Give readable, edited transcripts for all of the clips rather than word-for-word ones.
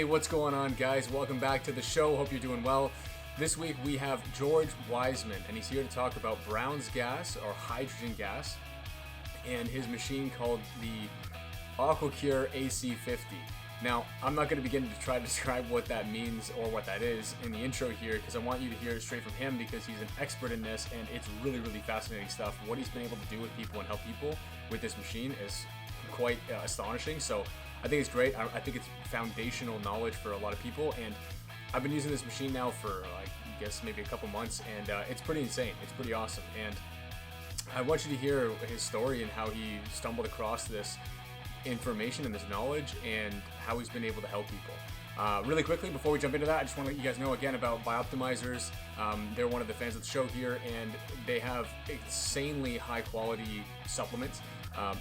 what's going on, guys? Welcome back to the show. Hope you're doing well. This week we have George Wiseman, and he's here to talk about Brown's gas, or hydrogen gas, and his machine called the AquaCure AC50. Now, I'm not going to begin to try to describe what that means or what that is in the intro here, because I want you to hear it straight from him, because he's an expert in this, and it's really, really fascinating stuff. What he's been able to do with people and help people with this machine is quite astonishing. So I think it's great. I think it's foundational knowledge for a lot of people, and I've been using this machine now for, I guess, maybe a couple months, and it's pretty insane. It's pretty awesome, and I want you to hear his story and how he stumbled across this information and this knowledge and how he's been able to help people. Really quickly, before we jump into that, I just want to let you guys know again about Bioptimizers. They're one of the fans of the show here, and they have insanely high quality supplements.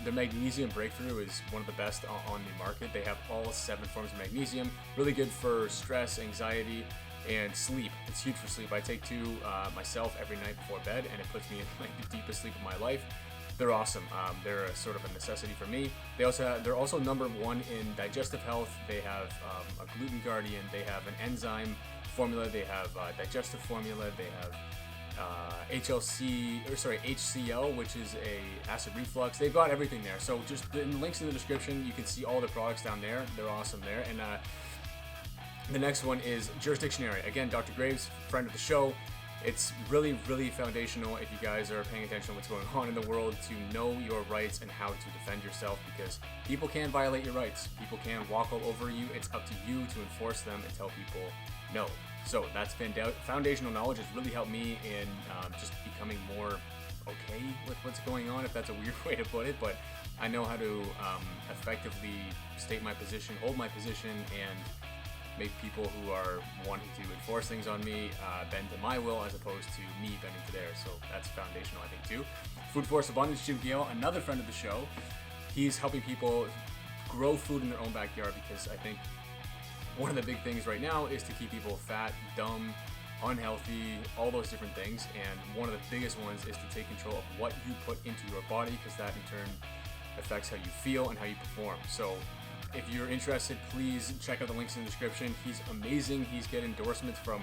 Their magnesium breakthrough is one of the best on the market. They have all 7 forms of magnesium, really good for stress, anxiety, and sleep. It's huge for sleep. I take 2 myself every night before bed, and it puts me in like the deepest sleep of my life. They're awesome. They're a sort of a necessity for me. They're also number 1 in digestive health. They have a gluten guardian. They have an enzyme formula. They have digestive formula. They have HCl, which is a acid reflux. They've got everything there. So just the links in the description. You can see all the products down there. They're awesome there. And the next one is Jurisdictionary. Again, Dr. Graves, friend of the show. It's really, really foundational if you guys are paying attention to what's going on in the world, to know your rights and how to defend yourself, because people can violate your rights. People can walk all over you. It's up to you to enforce them and tell people no. So that's foundational knowledge has really helped me in just becoming more okay with what's going on, if that's a weird way to put it, but I know how to effectively state my position, hold my position, and make people who are wanting to enforce things on me bend to my will as opposed to me bending to theirs. So that's foundational, I think, too. Food Force Abundance, Jim Gale, another friend of the show. He's helping people grow food in their own backyard, because I think one of the big things right now is to keep people fat, dumb, unhealthy, all those different things. And one of the biggest ones is to take control of what you put into your body, because that in turn affects how you feel and how you perform. So if you're interested, please check out the links in the description. He's amazing. He's getting endorsements from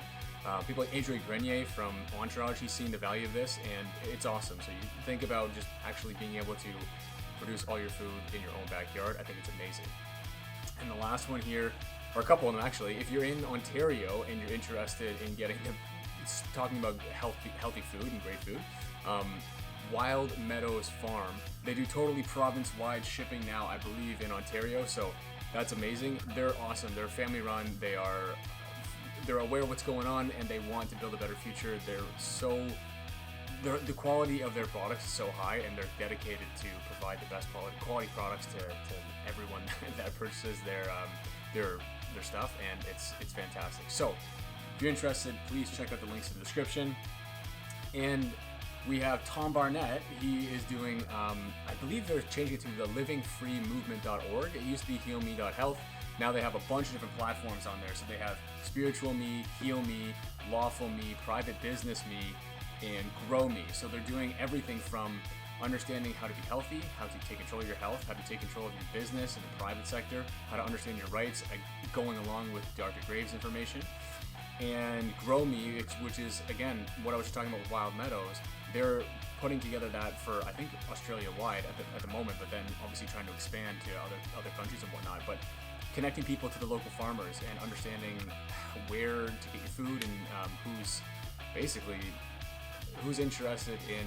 people like Adrian Grenier from Entourage. He's seen the value of this, and it's awesome. So you think about just actually being able to produce all your food in your own backyard. I think it's amazing. And the last one here, or a couple of them actually, if you're in Ontario and you're interested in talking about healthy food and great food, Wild Meadows Farm. They do totally province-wide shipping now, I believe, in Ontario, so that's amazing. They're awesome. They're family run. They're aware of what's going on, and they want to build a better future. The quality of their products is so high, and they're dedicated to provide the best quality products to everyone that purchases their stuff, and it's fantastic. So if you're interested, please check out the links in the description. And we have Tom Barnett. He is doing, I believe they're changing it to the livingfreemovement.org. It used to be healme.health. Now they have a bunch of different platforms on there. So they have Spiritual Me, Heal Me, Lawful Me, Private Business Me, and Grow Me. So they're doing everything from understanding how to be healthy, how to take control of your health, how to take control of your business in the private sector, how to understand your rights, going along with Dr. Graves' information. And Grow Me, which is, again, what I was talking about with Wild Meadows. They're putting together that for, I think, Australia-wide at the moment, but then obviously trying to expand to other countries and whatnot. But connecting people to the local farmers and understanding where to get your food, and who's interested in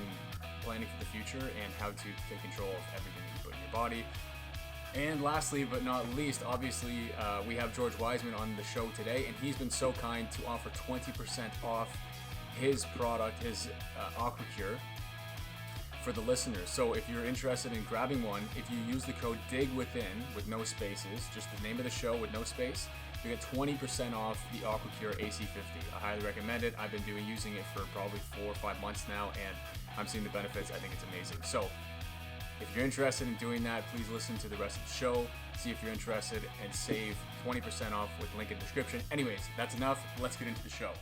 planning for the future and how to take control of everything that you put in your body. And lastly, but not least, obviously, we have George Wiseman on the show today, and he's been so kind to offer 20% off his product, his AquaCure, for the listeners. So if you're interested in grabbing one, if you use the code DIGWITHIN with no spaces, just the name of the show with no space, you get 20% off the AquaCure AC50. I highly recommend it. I've been using it for probably 4 or 5 months now, and I'm seeing the benefits. I think it's amazing. So if you're interested in doing that, please listen to the rest of the show, see if you're interested, and save 20% off with the link in the description. Anyways, that's enough. Let's get into the show.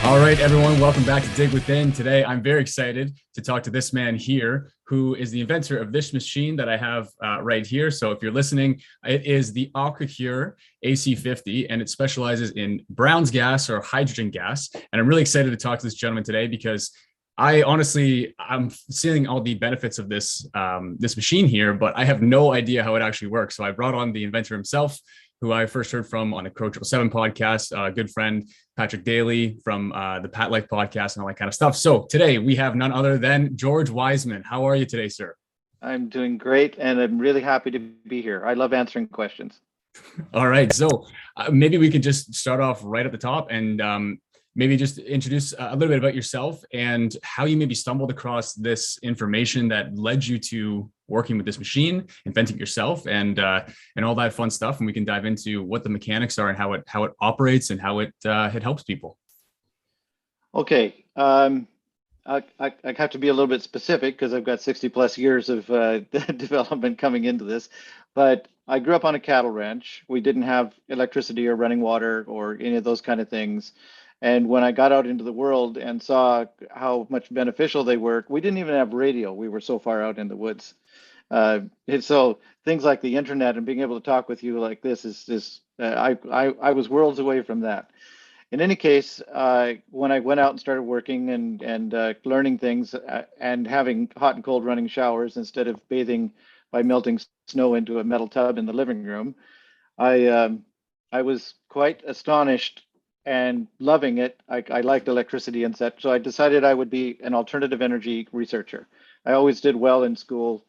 All right, everyone, welcome back to Dig Within. Today, I'm very excited to talk to this man here, who is the inventor of this machine that I have right here. So if you're listening, it is the AquaCure AC50, and it specializes in Brown's gas or hydrogen gas. And I'm really excited to talk to this gentleman today because I'm seeing all the benefits of this machine here, but I have no idea how it actually works. So I brought on the inventor himself, who I first heard from on a Crow 7 podcast, a good friend, Patrick Daly from the Pat Life podcast and all that kind of stuff. So today we have none other than George Wiseman. How are you today, sir? I'm doing great, and I'm really happy to be here. I love answering questions. All right. So maybe we could just start off right at the top and maybe just introduce a little bit about yourself and how you maybe stumbled across this information that led you to working with this machine, inventing it yourself, and all that fun stuff. And we can dive into what the mechanics are and how it operates and how it helps people. Okay. I have to be a little bit specific because I've got 60 plus years of development coming into this. But I grew up on a cattle ranch. We didn't have electricity or running water or any of those kind of things. And when I got out into the world and saw how much beneficial they were, we didn't even have radio. We were so far out in the woods. And so things like the internet and being able to talk with you like this I was worlds away from that. In any case, when I went out and started working and learning things and having hot and cold running showers instead of bathing by melting snow into a metal tub in the living room, I was quite astonished and loving it. I liked electricity and such, so I decided I would be an alternative energy researcher. I always did well in school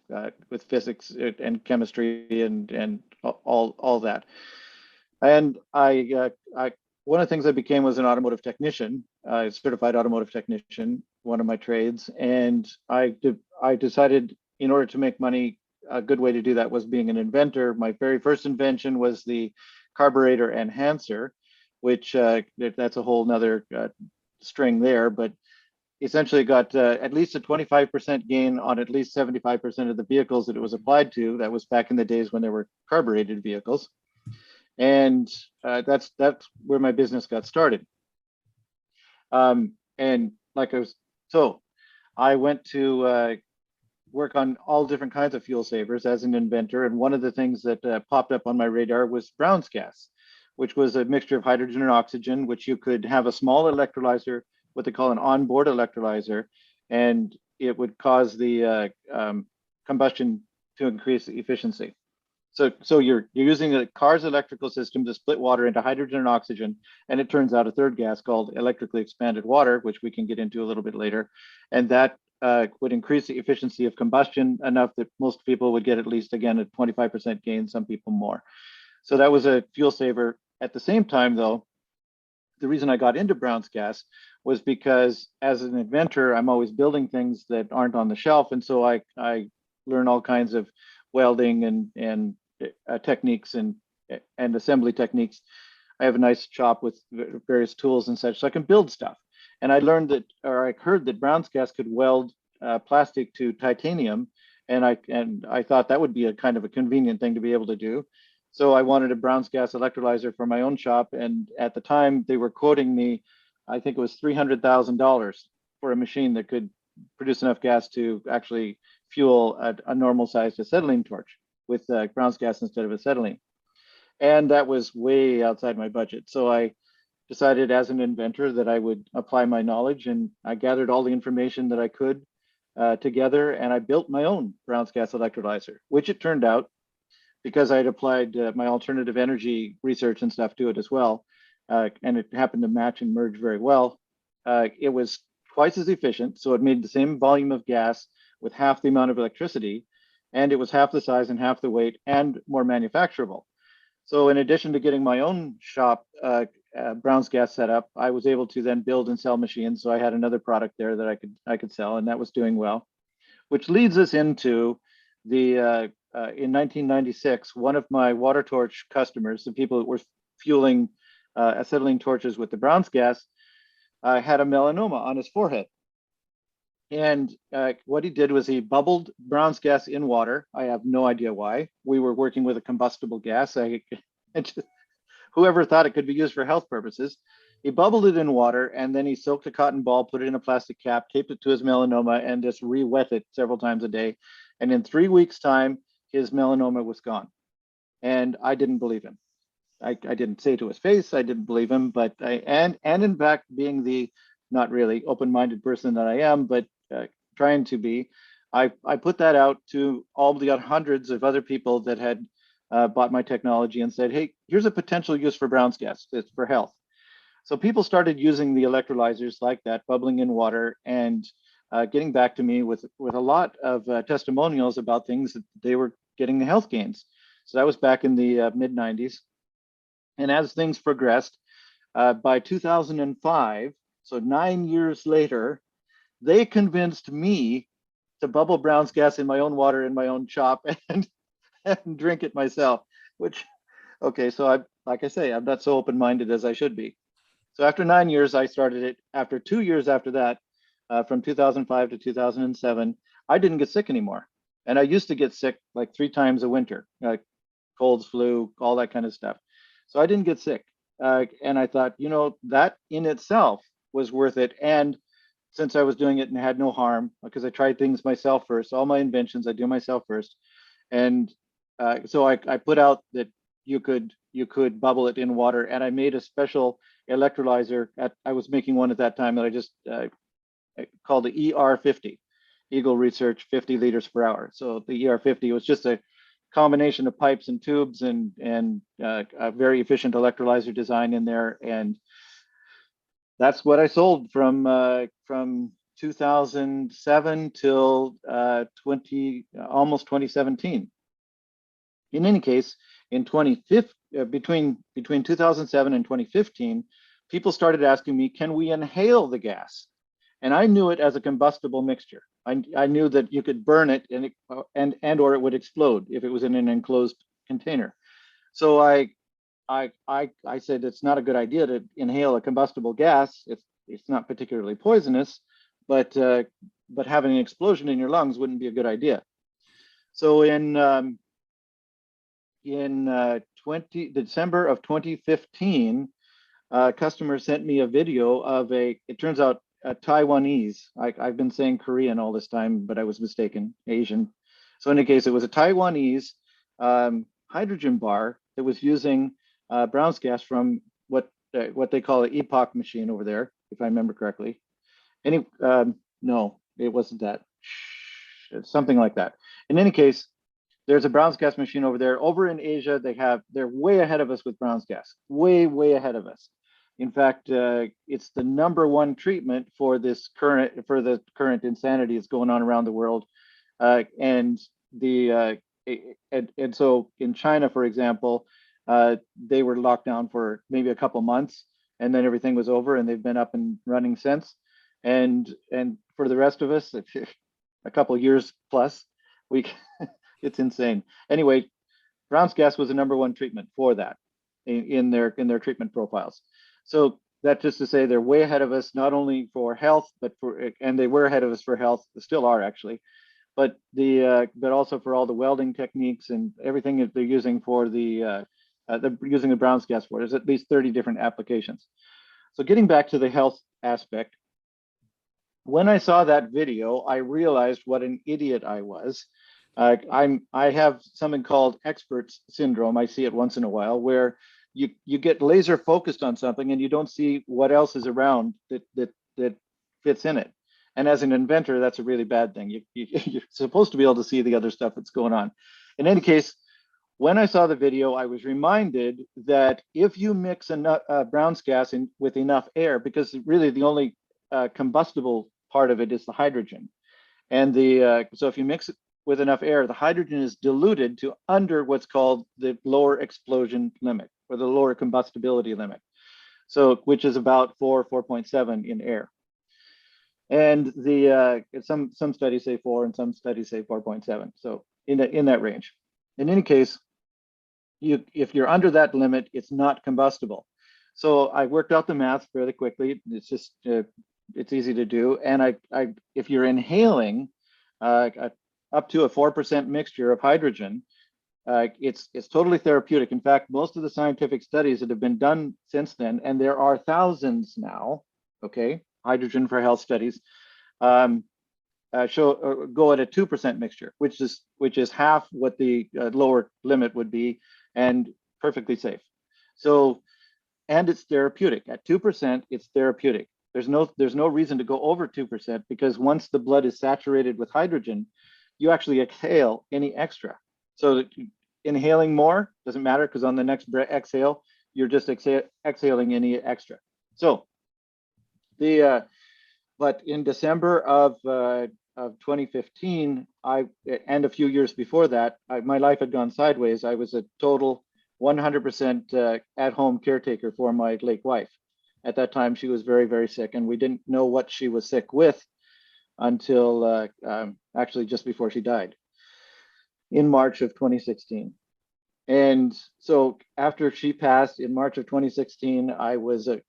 with physics and chemistry and all that. And I one of the things I became was an automotive technician, a certified automotive technician, one of my trades. And I decided in order to make money, a good way to do that was being an inventor. My very first invention was the carburetor enhancer, which that's a whole nother string there, but essentially got at least a 25% gain on at least 75% of the vehicles that it was applied to. That was back in the days when there were carbureted vehicles. And that's where my business got started. And like I went to work on all different kinds of fuel savers as an inventor. And one of the things that popped up on my radar was Brown's gas, which was a mixture of hydrogen and oxygen, which you could have a small electrolyzer, what they call an onboard electrolyzer, and it would cause the combustion to increase the efficiency. So you're using a car's electrical system to split water into hydrogen and oxygen, and it turns out a third gas called electrically expanded water, which we can get into a little bit later, and that would increase the efficiency of combustion enough that most people would get at least, again, a 25% gain, some people more. So that was a fuel saver. At the same time, though, the reason I got into Brown's gas was because as an inventor, I'm always building things that aren't on the shelf, and so I learn all kinds of welding and techniques and assembly techniques. I have a nice shop with various tools and such, so I can build stuff. And I learned that, or I heard that Brown's gas could weld plastic to titanium, and I thought that would be a kind of a convenient thing to be able to do. So I wanted a Brown's gas electrolyzer for my own shop, and at the time they were quoting me, I think it was $300,000 for a machine that could produce enough gas to actually fuel a normal sized acetylene torch with Brown's gas instead of acetylene. And that was way outside my budget. So I decided as an inventor that I would apply my knowledge, and I gathered all the information that I could together, and I built my own Brown's gas electrolyzer, which it turned out, because I had applied my alternative energy research and stuff to it as well, and it happened to match and merge very well. It was twice as efficient, so it made the same volume of gas with half the amount of electricity, and it was half the size and half the weight and more manufacturable. So in addition to getting my own shop, Brown's gas set up, I was able to then build and sell machines. So I had another product there that I could sell, and that was doing well, which leads us into the in 1996, one of my water torch customers, the people that were fueling acetylene torches with the Brown's gas, had a melanoma on his forehead. And what he did was he bubbled Brown's gas in water. I have no idea why. We were working with a combustible gas. Whoever thought it could be used for health purposes. He bubbled it in water, and then he soaked a cotton ball, put it in a plastic cap, taped it to his melanoma, and just re-wet it several times a day. And in 3 weeks' time, his melanoma was gone. And I didn't believe him. I didn't say to his face, I didn't believe him, but and in fact, being the not really open-minded person that I am, but trying to be, I put that out to all the hundreds of other people that had bought my technology and said, hey, here's a potential use for Brown's gas. It's for health. So people started using the electrolyzers like that, bubbling in water, and getting back to me with a lot of testimonials about things that they were getting the health gains. So that was back in the mid 90s. And as things progressed, by 2005, so 9 years later, they convinced me to bubble Brown's gas in my own water in my own shop and drink it myself, which, okay, so like I say, I'm not so open-minded as I should be. So after 9 years, I started it. After 2 years after that, from 2005 to 2007, I didn't get sick anymore. And I used to get sick like 3 times a winter, like colds, flu, all that kind of stuff. So I didn't get sick. And I thought, that in itself was worth it. And since I was doing it and had no harm, because I tried things myself first, all my inventions I do myself first. And so I put out that you could bubble it in water, and I made a special electrolyzer. I was making one at that time that I just called the ER50, Eagle Research 50 liters per hour. So the ER50 was just a combination of pipes and tubes and a very efficient electrolyzer design in there, and that's what I sold from 2007 till almost 2017. In any case, in 2015, between 2007 and 2015, people started asking me, can we inhale the gas? And I knew it as a combustible mixture. I knew that you could burn it and or it would explode if it was in an enclosed container. So I said it's not a good idea to inhale a combustible gas. It's not particularly poisonous, but having an explosion in your lungs wouldn't be a good idea. So in December of 2015, a customer sent me a video of it turns out a Taiwanese. I've been saying Korean all this time, but I was mistaken, Asian. So in any case, it was a Taiwanese hydrogen bar that was using Brown's gas from what they call an epoch machine over there, if I remember correctly. No, it wasn't that. It's something like that. In any case, there's a Brown's gas machine over there. Over in Asia, they're way ahead of us with Brown's gas, way ahead of us. In fact, it's the #1 treatment for the current insanity that's going on around the world, and so in China, for example, they were locked down for maybe a couple months, and then everything was over, and they've been up and running since. And for the rest of us, a couple years plus, it's insane. Anyway, Brown's gas was the #1 treatment for that in their treatment profiles. So that's just to say they're way ahead of us, not only for health, and they were ahead of us for health, they still are actually, but also for all the welding techniques and everything that they're using for they're using the Brown's gas for. There's at least 30 different applications. So getting back to the health aspect, when I saw that video, I realized what an idiot I was. I have something called experts syndrome. I see it once in a while, where you get laser focused on something and you don't see what else is around that fits in it. And as an inventor, that's a really bad thing. You're supposed to be able to see the other stuff that's going on. In any case, when I saw the video, I was reminded that if you mix Brown's gas with enough air, because really the only combustible part of it is the hydrogen, and so if you mix it with enough air, the hydrogen is diluted to under what's called the lower explosion limit, or the lower combustibility limit, so which is about 4.7 in air. And some studies say 4 and some studies say 4.7. So in that range. In any case, if you're under that limit, it's not combustible. So I worked out the math fairly quickly. It's just it's easy to do. And if you're inhaling up to a 4% mixture of hydrogen, it's totally therapeutic. In fact, most of the scientific studies that have been done since then, and there are thousands now, okay, hydrogen for health studies, show go at a 2% mixture, which is half what the lower limit would be, and perfectly safe. So, and it's therapeutic. At 2%, it's therapeutic. There's no reason to go over 2% because once the blood is saturated with hydrogen, you actually exhale any extra. So inhaling more doesn't matter because on the next exhale, you're just exhaling any extra. So but in December of 2015, and a few years before that, my life had gone sideways. I was a total 100% at-home caretaker for my late wife. At that time, she was very, very sick, and we didn't know what she was sick with until actually just before she died in March of 2016. And so after she passed in March of 2016, I was a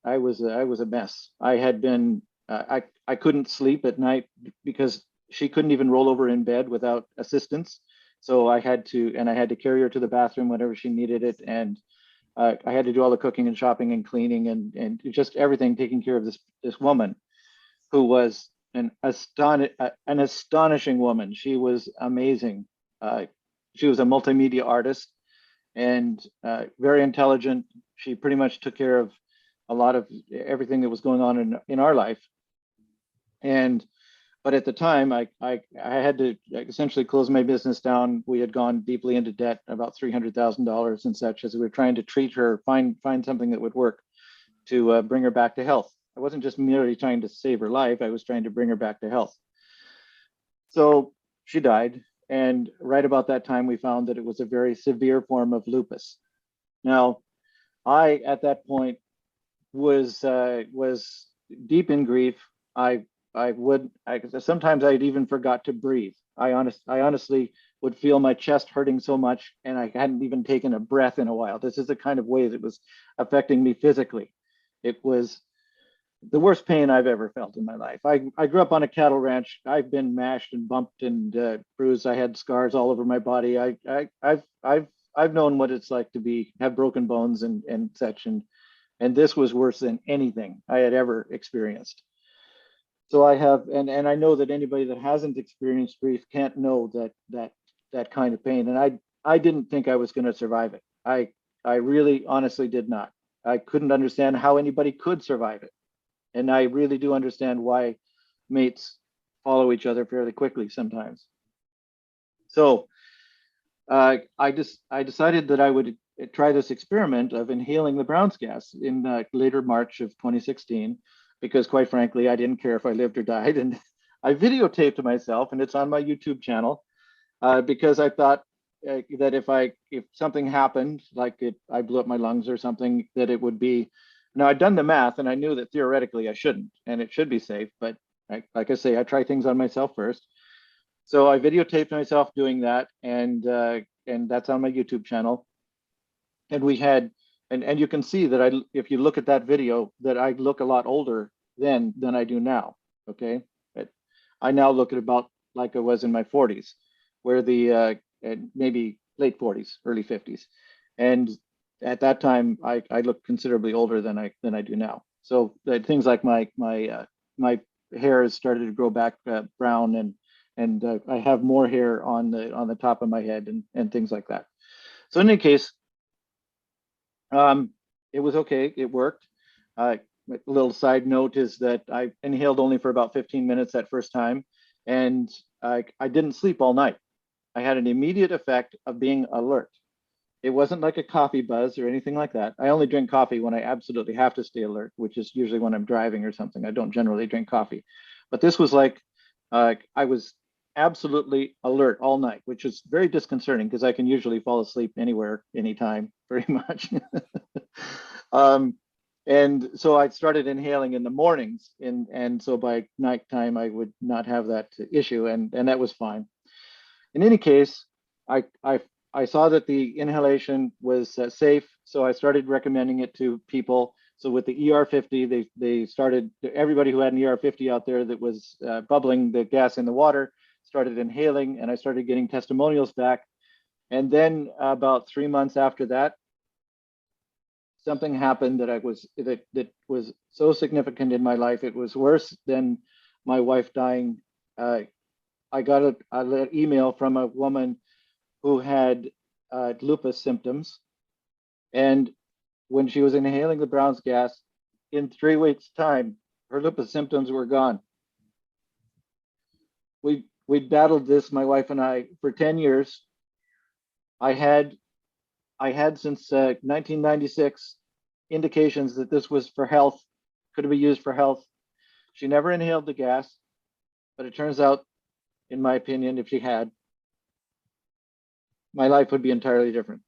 mess. I had been I couldn't sleep at night because she couldn't even roll over in bed without assistance. So I had to carry her to the bathroom whenever she needed it, and I had to do all the cooking and shopping and cleaning and just everything, taking care of this woman who was an astonishing woman. She was amazing. She was a multimedia artist and very intelligent. She pretty much took care of a lot of everything that was going on in our life. But at the time, I had to essentially close my business down. We had gone deeply into debt, about $300,000 and such, as we were trying to treat her, find something that would work to bring her back to health. I wasn't just merely trying to save her life. I was trying to bring her back to health. So she died. And right about that time, we found that it was a very severe form of lupus. Now, I, at that point, was deep in grief. Sometimes I'd even forgot to breathe. I honestly would feel my chest hurting so much, and I hadn't even taken a breath in a while. This is the kind of way that was affecting me physically. It was the worst pain I've ever felt in my life. I grew up on a cattle ranch. I've been mashed and bumped and bruised. I had scars all over my body. I've known what it's like to have broken bones and such, and this was worse than anything I had ever experienced. So I have, and I know that anybody that hasn't experienced grief can't know that kind of pain. And I didn't think I was going to survive it. I really honestly did not. I couldn't understand how anybody could survive it. And I really do understand why mates follow each other fairly quickly sometimes. So I decided that I would try this experiment of inhaling the Brown's gas in later March of 2016, because quite frankly, I didn't care if I lived or died. And I videotaped myself, and it's on my YouTube channel, because I thought that if something happened, like I blew up my lungs or something, that it would be. Now, I'd done the math, and I knew that theoretically I shouldn't, and it should be safe. But like I say, I try things on myself first. So I videotaped myself doing that, and that's on my YouTube channel. And we had, and you can see that if you look at that video, that I look a lot older then than I do now. Okay, but I now look at about like I was in my 40s, where maybe late 40s, early 50s, and at that time I looked considerably older than I do now. So things like my hair has started to grow back brown, and I have more hair on the top of my head and things like that. So in any case, it was okay. It worked. A little side note is that I inhaled only for about 15 minutes that first time, and I didn't sleep all night. I had an immediate effect of being alert. It wasn't like a coffee buzz or anything like that. I only drink coffee when I absolutely have to stay alert, which is usually when I'm driving or something. I don't generally drink coffee. But this was like, I was absolutely alert all night, which is very disconcerting because I can usually fall asleep anywhere, anytime, pretty much. And so I started inhaling in the mornings, and so by nighttime I would not have that issue, and that was fine. In any case, I saw that the inhalation was safe, so I started recommending it to people. So with the ER50, they started, everybody who had an ER50 out there that was bubbling the gas in the water started inhaling, and I started getting testimonials back. And then about 3 months after that, something happened that was so significant in my life. It was worse than my wife dying. I got an email from a woman who had lupus symptoms, and when she was inhaling the Brown's gas, in 3 weeks' time, her lupus symptoms were gone. We battled this, my wife and I, for 10 years. I had since 1996 indications that this was for health, could be used for health. She never inhaled the gas, but it turns out, in my opinion, if she had, my life would be entirely different.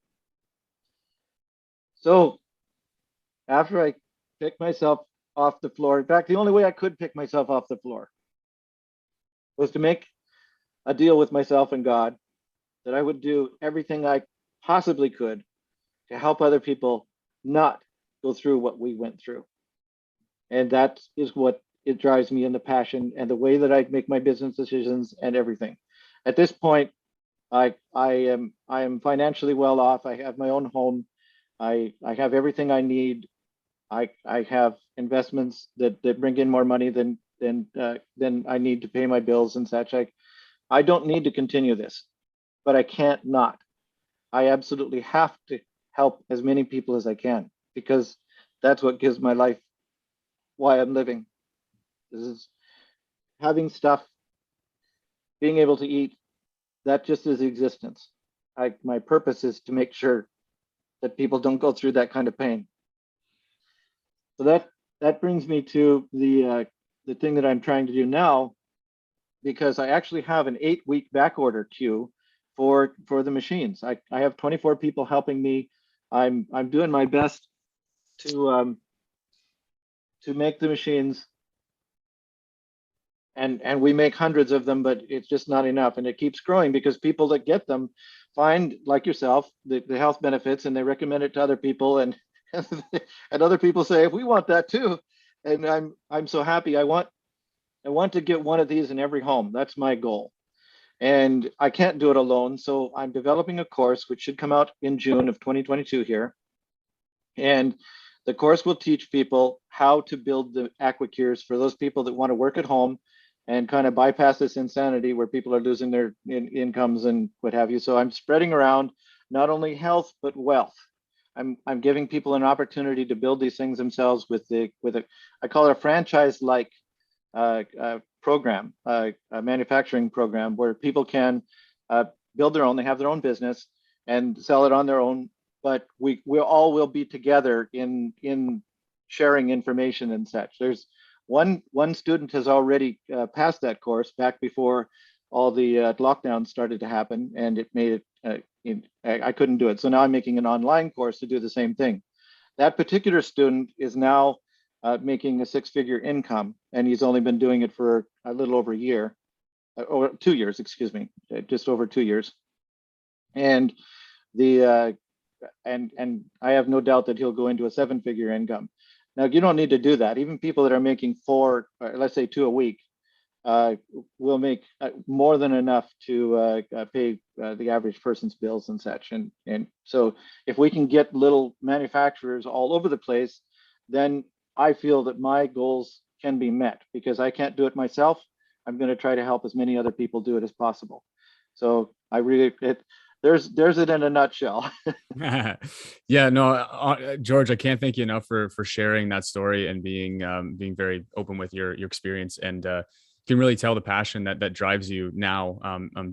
So after I picked myself off the floor, in fact, the only way I could pick myself off the floor was to make a deal with myself and God that I would do everything I possibly could to help other people not go through what we went through. And that is what it drives me in the passion and the way that I make my business decisions and everything. At this point, I am financially well off. I have my own home. I have everything I need. I have investments that bring in more money than I need to pay my bills and such. I don't need to continue this, but I can't not. I absolutely have to help as many people as I can, because that's what gives my life why I'm living. This is having stuff, being able to eat. That just is existence. My purpose is to make sure that people don't go through that kind of pain. So that brings me to the thing that I'm trying to do now, because I actually have an 8-week back order queue for the machines. I have 24 people helping me. I'm doing my best to make the machines, and we make hundreds of them, but it's just not enough, and it keeps growing because people that get them find, like yourself, the health benefits, and they recommend it to other people, and and other people say, we want that too. And I'm so happy. I want to get one of these in every home. That's my goal. And I can't do it alone. So I'm developing a course which should come out in June of 2022 here. And the course will teach people how to build the AquaCures for those people that want to work at home and kind of bypass this insanity where people are losing their incomes and what have you. So I'm spreading around not only health, but wealth. I'm giving people an opportunity to build these things themselves with I call it a franchise-like program, a manufacturing program where people can build their own. They have their own business and sell it on their own. But we all will be together in sharing information and such. There's one student has already passed that course back before all the lockdowns started to happen, and it made it. I couldn't do it, so now I'm making an online course to do the same thing. That particular student is now making a 6-figure income, and he's only been doing it for a little over a year, or 2 years, excuse me, just over 2 years. And the and I have no doubt that he'll go into a 7-figure income. Now, you don't need to do that. Even people that are making 4, let's say 2 a week, will make more than enough to pay the average person's bills and such. And so if we can get little manufacturers all over the place, then I feel that my goals can be met, because I can't do it myself. I'm going to try to help as many other people do it as possible. So I really, there's it in a nutshell. Yeah, no, George, I can't thank you enough for sharing that story and being very open with your experience, and can really tell the passion that drives you now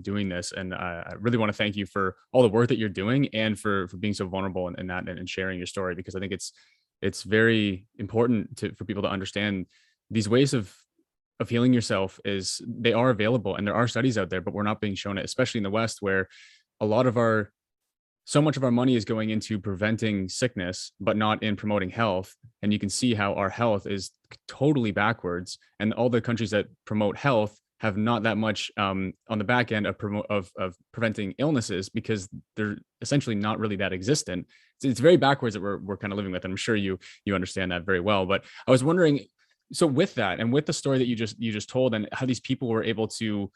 doing this. And I really want to thank you for all the work that you're doing, and for being so vulnerable in that, and sharing your story, because I think it's very important for people to understand these ways of healing yourself. They are available, and there are studies out there, but we're not being shown it, especially in the West, where so much of our money is going into preventing sickness, but not in promoting health. And you can see how our health is totally backwards. And all the countries that promote health have not that much on the back end of preventing illnesses, because they're essentially not really that existent. It's very backwards that we're kind of living with. And I'm sure you understand that very well. But I was wondering, so with that, and with the story that you just told, and how these people were able to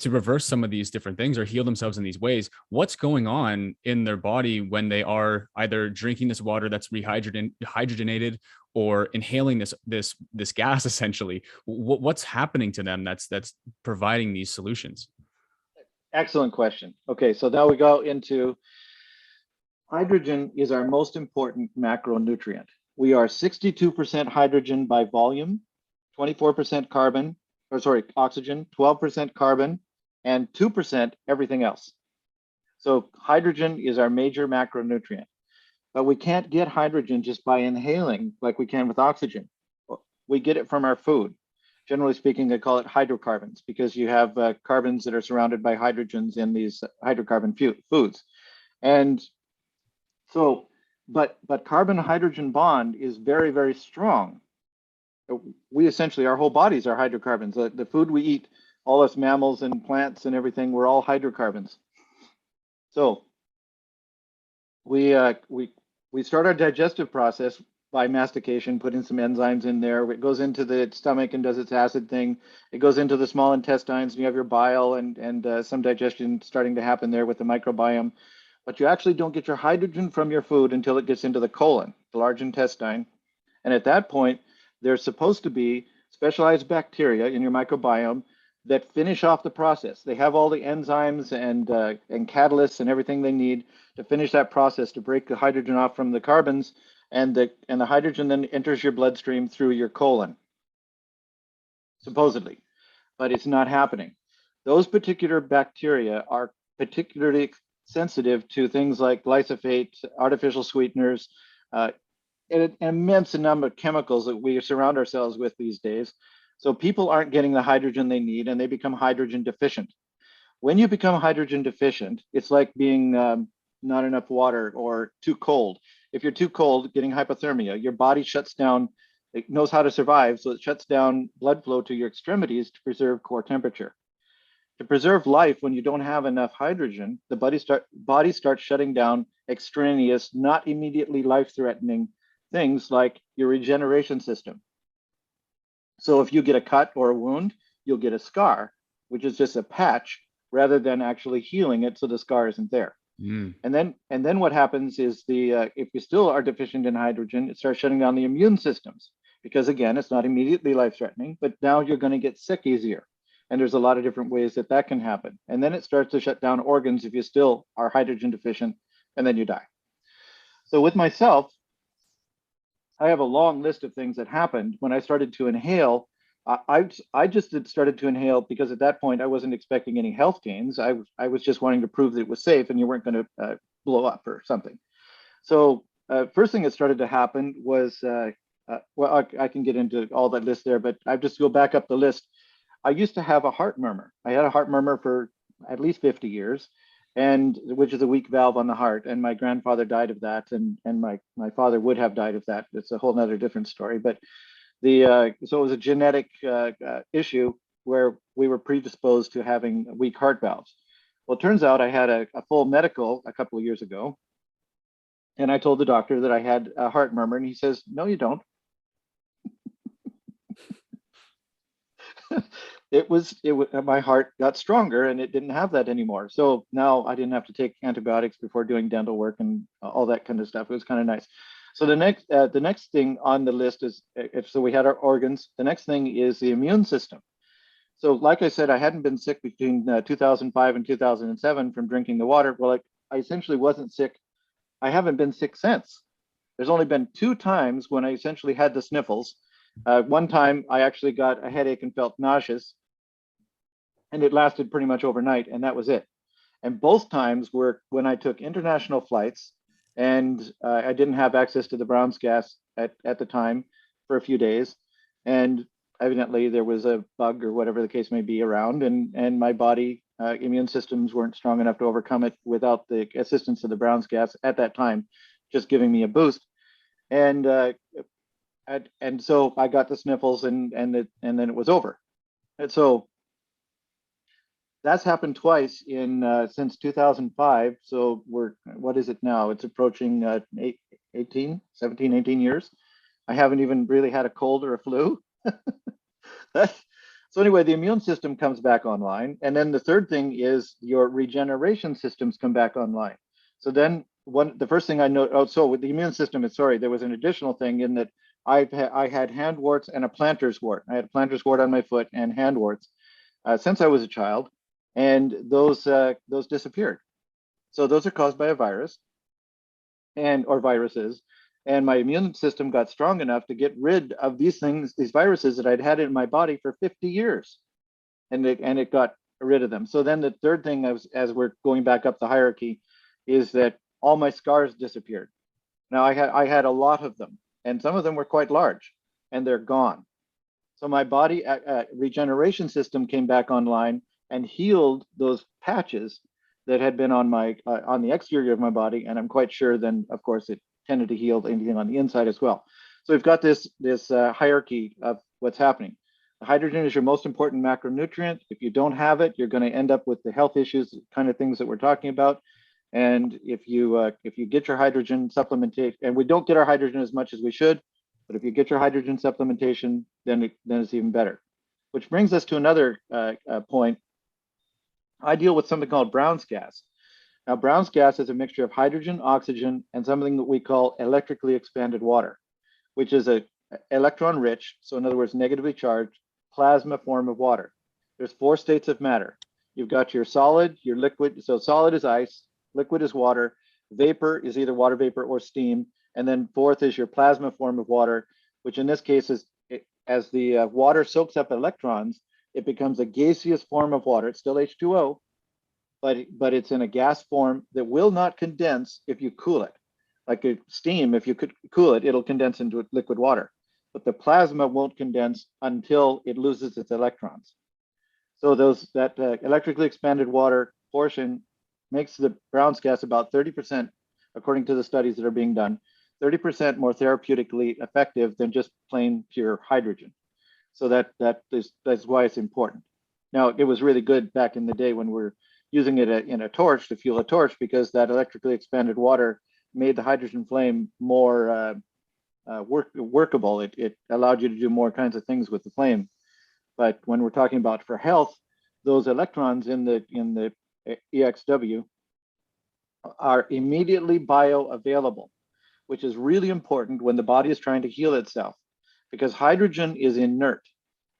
to reverse some of these different things or heal themselves in these ways, what's going on in their body when they are either drinking this water that's hydrogenated or inhaling this gas essentially? What's happening to them that's providing these solutions? Excellent question. Okay, so now we go into hydrogen is our most important macronutrient. We are 62% hydrogen by volume, 24% carbon, or sorry, oxygen, 12% carbon, and 2% everything else. So hydrogen is our major macronutrient, but we can't get hydrogen just by inhaling like we can with oxygen. We get it from our food. Generally speaking, they call it hydrocarbons because you have carbons that are surrounded by hydrogens in these hydrocarbon foods. And so, but carbon hydrogen bond is very, very strong. We essentially, our whole bodies are hydrocarbons. The food we eat, all us mammals and plants and everything, we're all hydrocarbons. So we start our digestive process by mastication, putting some enzymes in there. It goes into the stomach and does its acid thing. It goes into the small intestines, and you have your bile and some digestion starting to happen there with the microbiome. But you actually don't get your hydrogen from your food until it gets into the colon, the large intestine. And at that point, there's supposed to be specialized bacteria in your microbiome that finish off the process. They have all the enzymes and catalysts and everything they need to finish that process to break the hydrogen off from the carbons, and the hydrogen then enters your bloodstream through your colon, supposedly, but it's not happening. Those particular bacteria are particularly sensitive to things like glyphosate, artificial sweeteners, an immense number of chemicals that we surround ourselves with these days. So people aren't getting the hydrogen they need and they become hydrogen deficient. When you become hydrogen deficient, it's like being not enough water or too cold. If you're too cold, getting hypothermia, your body shuts down, it knows how to survive, so it shuts down blood flow to your extremities to preserve core temperature. To preserve life, when you don't have enough hydrogen, the body starts shutting down extraneous, not immediately life-threatening things like your regeneration system. So if you get a cut or a wound, you'll get a scar, which is just a patch rather than actually healing it so the scar isn't there. And then what happens is if you still are deficient in hydrogen, it starts shutting down the immune systems because again, it's not immediately life-threatening, but now you're going to get sick easier. And there's a lot of different ways that can happen. And then it starts to shut down organs if you still are hydrogen deficient, and then you die. So with myself, I have a long list of things that happened when I started to inhale. I just started to inhale because at that point I wasn't expecting any health gains. I was just wanting to prove that it was safe and you weren't going to blow up or something. So first thing that started to happen was, well, I can get into all that list there, but I just go back up the list. I used to have a heart murmur. I had a heart murmur for at least 50 years, and which is a weak valve on the heart. And my grandfather died of that, and my father would have died of that. It's a whole nother different story. But so it was a genetic issue where we were predisposed to having weak heart valves. Well, it turns out I had a full medical a couple of years ago, and I told the doctor that I had a heart murmur, and he says, "No, you don't." My heart got stronger and it didn't have that anymore. So now I didn't have to take antibiotics before doing dental work and all that kind of stuff. It was kind of nice. So the next thing on the list is, so we had our organs. The next thing is the immune system. So like I said, I hadn't been sick between 2005 and 2007 from drinking the water. Well, I essentially wasn't sick. I haven't been sick since. There's only been 2 times when I essentially had the sniffles. One time I actually got a headache and felt nauseous, and it lasted pretty much overnight, and that was it. And both times were when I took international flights, and I didn't have access to the Brown's gas at the time for a few days, and evidently there was a bug or whatever the case may be around, and my body immune systems weren't strong enough to overcome it without the assistance of the Brown's gas at that time, just giving me a boost. And so I got the sniffles, and then it was over. And so that's happened twice since 2005. So what is it now? It's approaching 17, 18 years. I haven't even really had a cold or a flu. So anyway, the immune system comes back online. And then the third thing is your regeneration systems come back online. So then the first thing I know, oh, so with the immune system, sorry, there was an additional thing in that I had hand warts and a plantar's wart. I had a plantar's wart on my foot and hand warts since I was a child, and those disappeared. So those are caused by a virus or viruses. And my immune system got strong enough to get rid of these things, these viruses that I'd had in my body for 50 years. And it got rid of them. So then the third thing, as we're going back up the hierarchy, is that all my scars disappeared. Now I had a lot of them, and some of them were quite large, and they're gone. So my body regeneration system came back online and healed those patches that had been on the exterior of my body, and I'm quite sure then, of course, it tended to heal anything on the inside as well. So we've got this hierarchy of what's happening. Hydrogen is your most important macronutrient. If you don't have it, you're going to end up with the health issues, kind of things that we're talking about. And if you get your hydrogen supplementation, and we don't get our hydrogen as much as we should, but if you get your hydrogen supplementation, then it's even better. Which brings us to another point. I deal with something called Brown's gas. Now, Brown's gas is a mixture of hydrogen, oxygen, and something that we call electrically expanded water, which is a electron rich, so in other words, negatively charged plasma form of water. There's 4 states of matter. You've got your solid, your liquid. So solid is ice, liquid is water, vapor is either water vapor or steam, and then fourth is your plasma form of water, which in this case is, as the water soaks up electrons, it becomes a gaseous form of water. It's still H2O, but it's in a gas form that will not condense if you cool it. Like a steam, if you could cool it, it'll condense into liquid water. But the plasma won't condense until it loses its electrons. So that electrically expanded water portion makes the Brown's gas about 30%, according to the studies that are being done, 30% more therapeutically effective than just plain pure hydrogen. So that's why it's important. Now, it was really good back in the day when we're using it in a torch to fuel a torch, because that electrically expanded water made the hydrogen flame more workable. It allowed you to do more kinds of things with the flame. But when we're talking about for health, those electrons in the EXW are immediately bioavailable, which is really important when the body is trying to heal itself, because hydrogen is inert.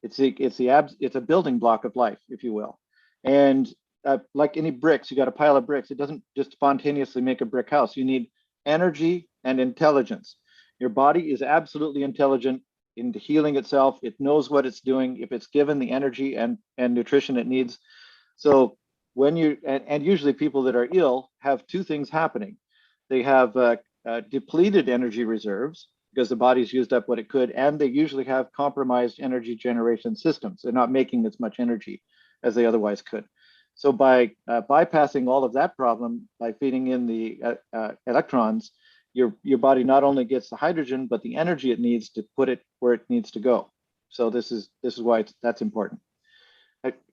It's a building block of life, if you will. And like any bricks, you got a pile of bricks. It doesn't just spontaneously make a brick house. You need energy and intelligence. Your body is absolutely intelligent into healing itself. It knows what it's doing if it's given the energy and nutrition it needs. So when and usually people that are ill have 2 things happening. They have depleted energy reserves because the body's used up what it could, and they usually have compromised energy generation systems. They're not making as much energy as they otherwise could. So by bypassing all of that problem, by feeding in the electrons, your body not only gets the hydrogen, but the energy it needs to put it where it needs to go. So this is why that's important.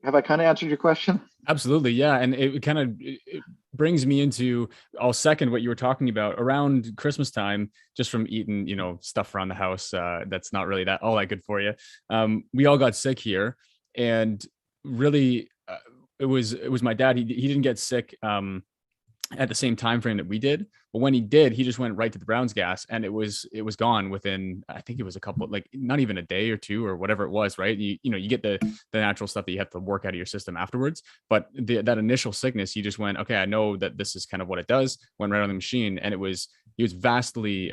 Have I kind of answered your question? Absolutely. Yeah. And it kind of brings me into, I'll second what you were talking about around Christmas time, just from eating, stuff around the house that's not really all that good for you. We all got sick here, and really it was my dad. He didn't get sick at the same time frame that we did, but when he did, he just went right to the Brown's gas, and it was gone within, I think it was a couple, like not even a day or 2 or whatever it was, right? You get the natural stuff that you have to work out of your system afterwards, but that initial sickness, you just went, okay, I know that this is kind of what it does. Went right on the machine, and he was vastly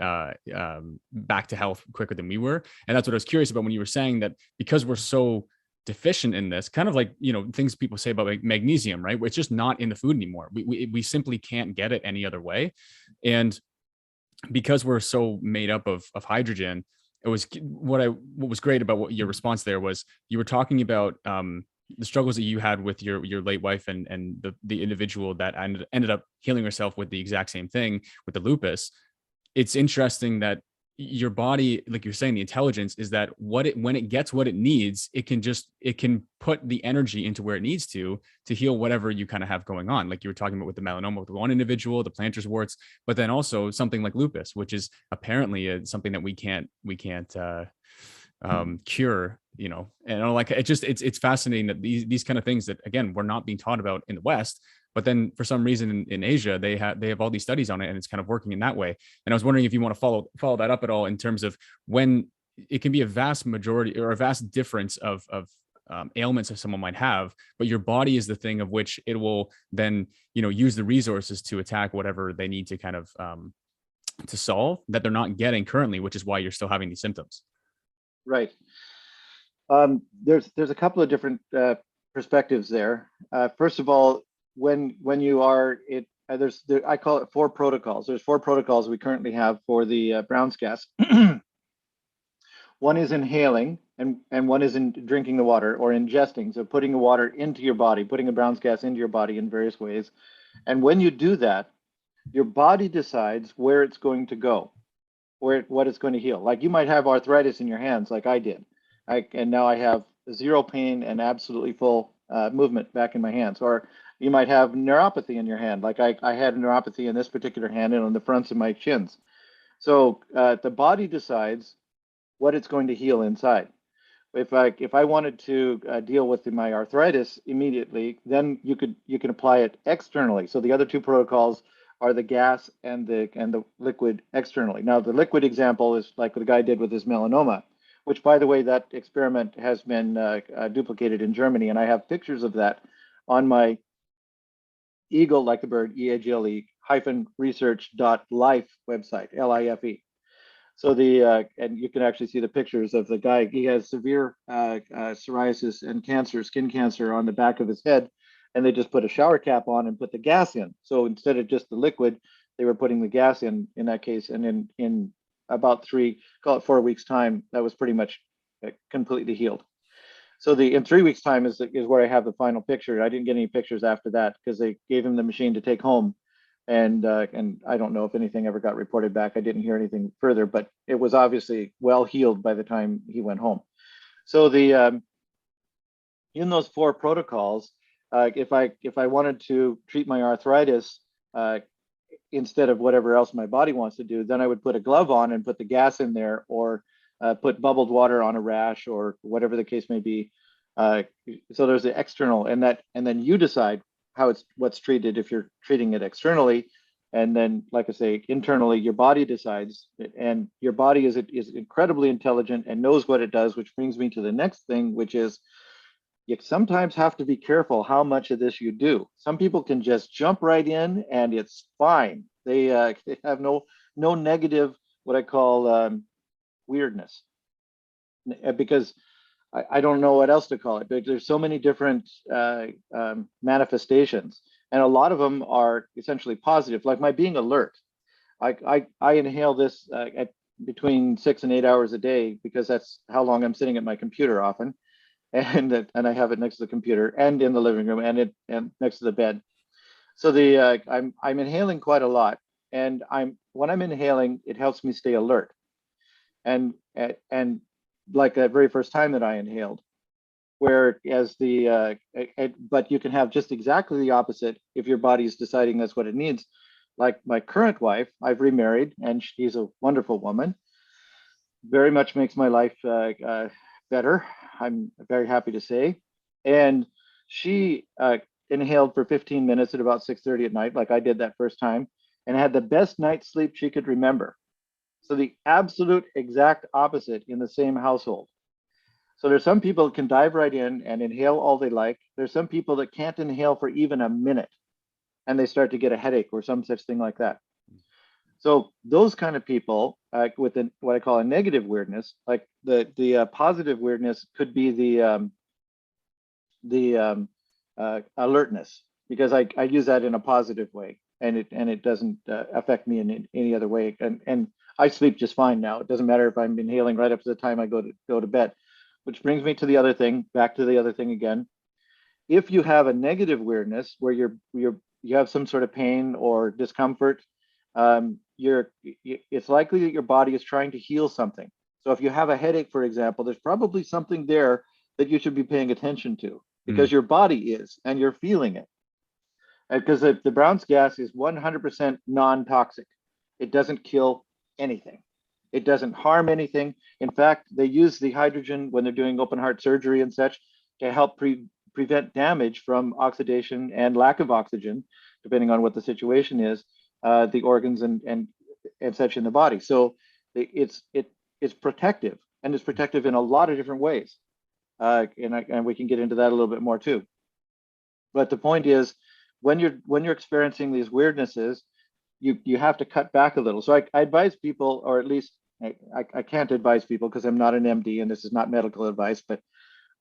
back to health quicker than we were. And that's what I was curious about when you were saying that, because we're so deficient in this, kind of like things people say about like magnesium, right? It's just not in the food anymore. We simply can't get it any other way. And because we're so made up of hydrogen, it was what was great about what your response there was. You were talking about the struggles that you had with your late wife and the individual that ended up healing herself with the exact same thing with the lupus. It's interesting that your body, like you're saying, the intelligence is that when it gets what it needs, it can put the energy into where it needs to heal whatever you kind of have going on. Like you were talking about with the melanoma with one individual, the plantar's warts, but then also something like lupus, which is apparently something that we can't cure and I'm like, it's fascinating that these kind of things that, again, we're not being taught about in the West, but then for some reason in Asia, they have all these studies on it, and it's kind of working in that way. And I was wondering if you want to follow that up at all in terms of when it can be a vast majority or a vast difference of ailments that someone might have, but your body is the thing of which it will then, use the resources to attack whatever they need to kind of to solve that they're not getting currently, which is why you're still having these symptoms. Right. There's a couple of different perspectives there. First of all, when you are I call it 4 protocols. There's 4 protocols we currently have for the Brown's gas. One is inhaling, and one is in drinking the water or ingesting. So putting the water into your body, putting the Brown's gas into your body in various ways. And when you do that, your body decides where it's going to go, what it's going to heal. Like you might have arthritis in your hands, like I did. And now I have 0 pain and absolutely full movement back in my hands. Or you might have neuropathy in your hand, like I had neuropathy in this particular hand and on the fronts of my shins. So the body decides what it's going to heal inside. If I wanted to deal with my arthritis immediately, then you can apply it externally. So the other 2 protocols are the gas and the liquid externally. Now the liquid example is like what the guy did with his melanoma, which, by the way, that experiment has been duplicated in Germany, and I have pictures of that on my Eagle, like the bird, EAGLE -research.life website, LIFE. So and you can actually see the pictures of the guy. He has severe psoriasis and cancer, skin cancer on the back of his head, and they just put a shower cap on and put the gas in. So instead of just the liquid, they were putting the gas in that case, and in about 4 weeks time, that was pretty much completely healed. So in 3 weeks time is where I have the final picture. I didn't get any pictures after that because they gave him the machine to take home. And I don't know if anything ever got reported back. I didn't hear anything further, but it was obviously well healed by the time he went home. So in those 4 protocols, if I wanted to treat my arthritis instead of whatever else my body wants to do, then I would put a glove on and put the gas in there, or put bubbled water on a rash, or whatever the case may be. So there's the external, and then you decide what's treated if you're treating it externally. And then, like I say, internally, your body decides, and your body is incredibly intelligent and knows what it does, which brings me to the next thing, which is you sometimes have to be careful how much of this you do. Some people can just jump right in and it's fine. They have no negative, what I call weirdness, because I don't know what else to call it, but there's so many different manifestations, and a lot of them are essentially positive, like my being alert. I inhale this at between 6 and 8 hours a day, because that's how long I'm sitting at my computer often, and I have it next to the computer and in the living room and next to the bed. So I'm inhaling quite a lot, and when I'm inhaling, it helps me stay alert. And like that very first time that I inhaled, whereas but you can have just exactly the opposite if your body is deciding that's what it needs. Like my current wife, I've remarried, and she's a wonderful woman, very much makes my life better, I'm very happy to say. And she inhaled for 15 minutes at about 6:30 at night, like I did that first time, and had the best night's sleep she could remember. So the absolute exact opposite in the same household. So there's some people that can dive right in and inhale all they like. There's some people that can't inhale for even a minute, and they start to get a headache or some such thing like that. So those kind of people with what I call a negative weirdness, like the positive weirdness could be the alertness, because I use that in a positive way, and it doesn't affect me in any other way. And I sleep just fine now. It doesn't matter if I'm inhaling right up to the time I go to bed, which brings me to the other thing, back to the other thing again. If you have a negative weirdness where you have some sort of pain or discomfort, it's likely that your body is trying to heal something. So if you have a headache, for example, there's probably something there that you should be paying attention to, because your body is, and you're feeling it. Because the Brown's gas is 100% non-toxic. It doesn't kill anything. It doesn't harm anything. In fact, they use the hydrogen when they're doing open heart surgery and such to help prevent damage from oxidation and lack of oxygen, depending on what the situation is, the organs and such in the body. So it's protective, and it's protective in a lot of different ways. And we can get into that a little bit more too. But the point is, when you're experiencing these weirdnesses, you have to cut back a little. So I advise people, or at least I can't advise people because I'm not an MD and this is not medical advice.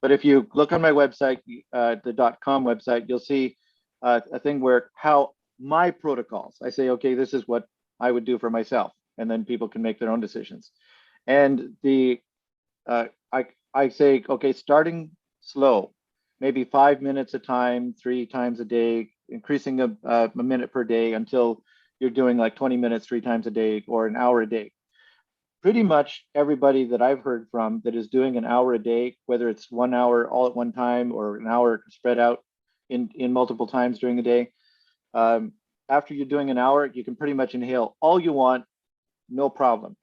But if you look on my website, the .com website, you'll see a thing where how my protocols. I say, okay, this is what I would do for myself, and then people can make their own decisions. And I say, okay, starting slow, maybe 5 minutes a time, 3 times a day, increasing a minute per day until you're doing like 20 minutes 3 times a day or an hour a day. Pretty much everybody that I've heard from that is doing an hour a day, whether it's 1 hour all at one time or an hour spread out in multiple times during the day, after you're doing an hour, you can pretty much inhale all you want, no problem.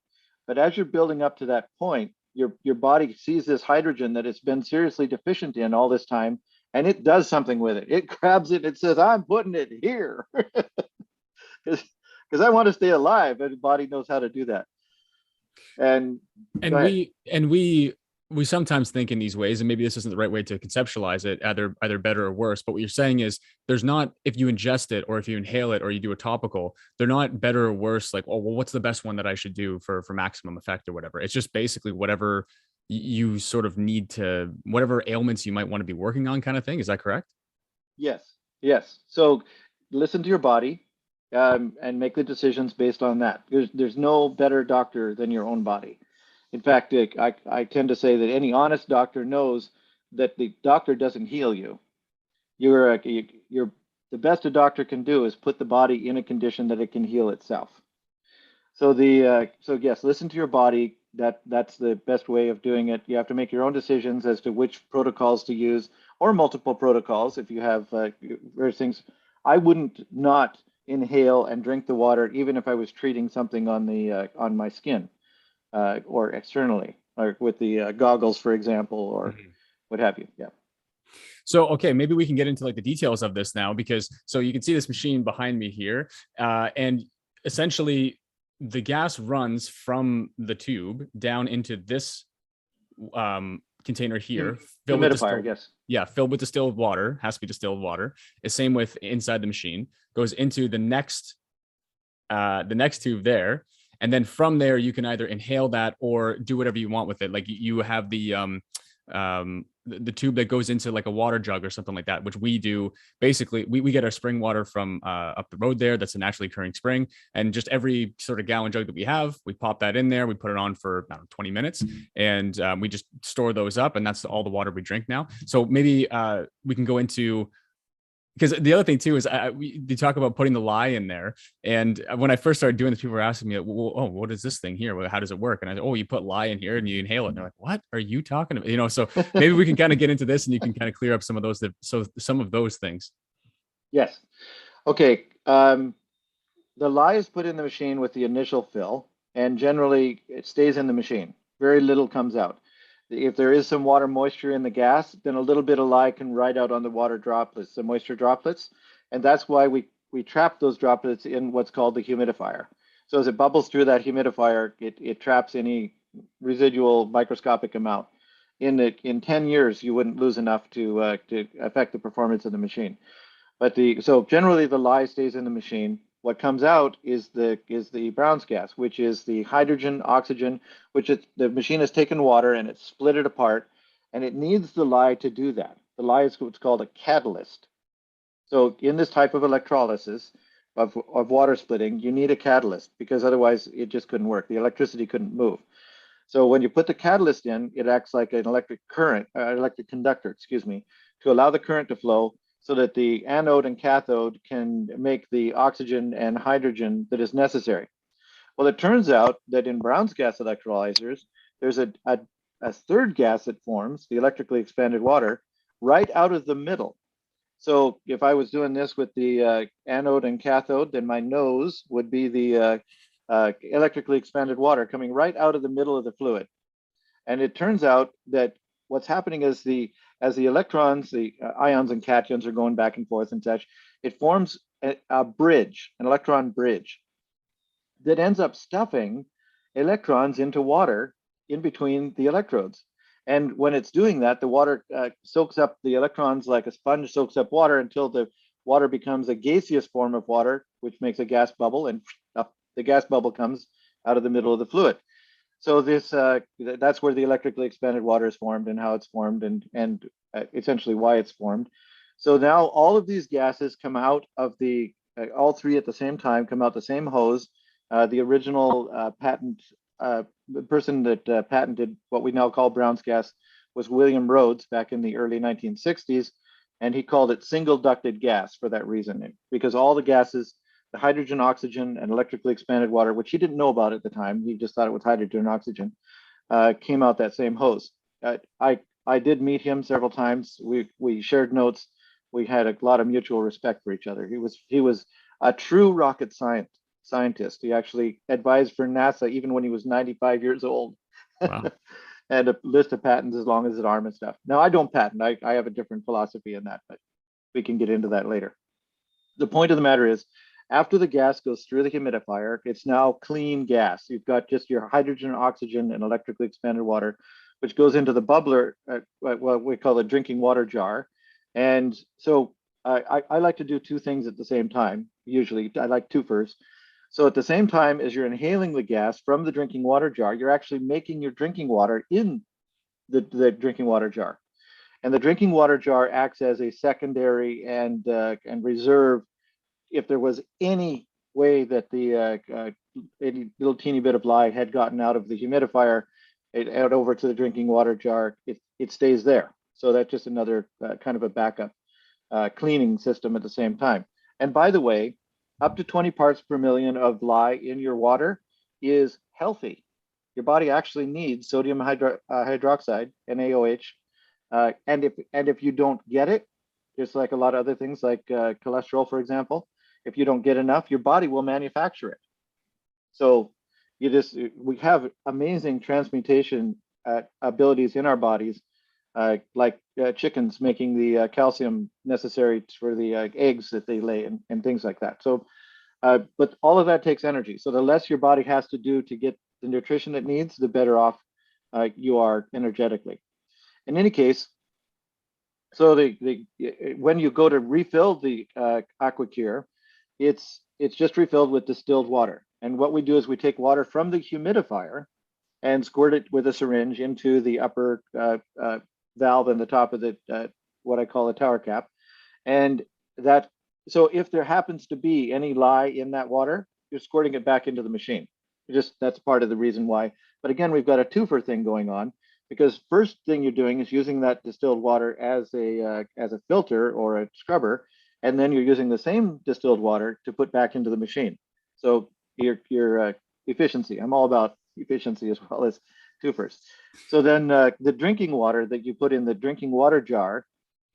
But as you're building up to that point, your body sees this hydrogen that it's been seriously deficient in all this time, and it does something with it. It grabs it, it says, I'm putting it here. Because I want to stay alive, and the body knows how to do that. And we sometimes think in these ways, and maybe this isn't the right way to conceptualize it, either better or worse. But what you're saying is there's not, if you ingest it or if you inhale it or you do a topical, they're not better or worse. Like, oh, well, what's the best one that I should do for maximum effect or whatever. It's just basically whatever you sort of need to, whatever ailments you might want to be working on, kind of thing. Is that correct? yes. So listen to your body, and make the decisions based on that. There's no better doctor than your own body. In fact, I tend to say that any honest doctor knows that the doctor doesn't heal you. You're the best a doctor can do is put the body in a condition that it can heal itself. So yes, listen to your body. That's the best way of doing it. You have to make your own decisions as to which protocols to use, or multiple protocols if you have various things. I wouldn't not inhale and drink the water even if I was treating something on my skin, or externally, or with the goggles, for example, or what have you. Yeah. So, okay, maybe we can get into like the details of this now, because so you can see this machine behind me here, and essentially the gas runs from the tube down into this container here, filled humidifier, with yes. Yeah, filled with distilled water, has to be distilled water. The same with inside the machine, goes into the next tube there. And then from there, you can either inhale that or do whatever you want with it. Like you have the tube that goes into like a water jug or something like that, which we do. Basically, we get our spring water from up the road there. That's a naturally occurring spring. And just every sort of gallon jug that we have, we pop that in there. We put it on for about 20 minutes, and we just store those up. And that's all the water we drink now. So maybe we can go into, because the other thing too is they talk about putting the lye in there. And when I first started doing this, people were asking me, well, oh, what is this thing here? Well, how does it work? And I said, oh, you put lye in here and you inhale it. And they're like, what are you talking about? You know, so maybe we can kind of get into this and you can kind of clear up some of those things. Yes. Okay. The lye is put in the machine with the initial fill, and generally it stays in the machine. Very little comes out. If there is some water moisture in the gas, then a little bit of lye can ride out on the water droplets, the moisture droplets. And that's why we trap those droplets in what's called the humidifier. So as it bubbles through that humidifier, it traps any residual microscopic amount. In 10 years, you wouldn't lose enough to affect the performance of the machine. So generally the lye stays in the machine. What comes out is the Brown's gas, which is the hydrogen, oxygen, the machine has taken water and it's split it apart, and it needs the lye to do that. The lye is what's called a catalyst. So in this type of electrolysis of water splitting, you need a catalyst, because otherwise it just couldn't work. The electricity couldn't move. So when you put the catalyst in, it acts like an electric conductor, to allow the current to flow, so that the anode and cathode can make the oxygen and hydrogen that is necessary. Well, it turns out that in Brown's gas electrolyzers, there's a third gas that forms, the electrically expanded water, right out of the middle. So if I was doing this with the anode and cathode, then my nose would be the electrically expanded water coming right out of the middle of the fluid. And it turns out that what's happening is as the electrons, the ions and cations are going back and forth and such, it forms a bridge, an electron bridge that ends up stuffing electrons into water in between the electrodes. And when it's doing that, the water soaks up the electrons like a sponge soaks up water until the water becomes a gaseous form of water, which makes a gas bubble, and up the gas bubble comes out of the middle of the fluid. So that's where the electrically expanded water is formed and how it's formed and essentially why it's formed. So now all of these gases come out of all three at the same time, come out the same hose. The original the person that patented what we now call Brown's gas was William Rhodes back in the early 1960s. And he called it single ducted gas for that reason, because all the gases, the hydrogen, oxygen, and electrically expanded water, which he didn't know about at the time, he just thought it was hydrogen and oxygen, came out that same hose. I did meet him several times. We shared notes. We had a lot of mutual respect for each other. He was a true rocket scientist. He actually advised for NASA even when he was 95 years old. Wow. And a list of patents as long as his arm and stuff. Now, I don't patent. I have a different philosophy in that, but we can get into that later. The point of the matter is, after the gas goes through the humidifier, it's now clean gas. You've got just your hydrogen, oxygen, and electrically expanded water, which goes into the bubbler, what we call a drinking water jar. And so I like to do two things at the same time. Usually, I like twofers. So at the same time as you're inhaling the gas from the drinking water jar, you're actually making your drinking water in the drinking water jar. And the drinking water jar acts as a secondary and reserve if there was any way that the any little teeny bit of lye had gotten out of the humidifier, out over to the drinking water jar, it stays there. So that's just another kind of a backup cleaning system at the same time. And by the way, up to 20 parts per million of lye in your water is healthy. Your body actually needs sodium hydroxide, NaOH. And if you don't get it, just like a lot of other things like cholesterol, for example, if you don't get enough, your body will manufacture it. So we have amazing transmutation abilities in our bodies, like chickens making the calcium necessary for the eggs that they lay and things like that. So, but all of that takes energy. So the less your body has to do to get the nutrition it needs, the better off you are energetically. In any case, so when you go to refill the AquaCure, it's just refilled with distilled water. And what we do is we take water from the humidifier and squirt it with a syringe into the upper valve in the top of the what I call a tower cap. And so if there happens to be any lye in that water, you're squirting it back into the machine. That's part of the reason why. But again, we've got a twofer thing going on, because first thing you're doing is using that distilled water as a filter or a scrubber, and then you're using the same distilled water to put back into the machine. So your efficiency. I'm all about efficiency as well as twofers. So then the drinking water that you put in the drinking water jar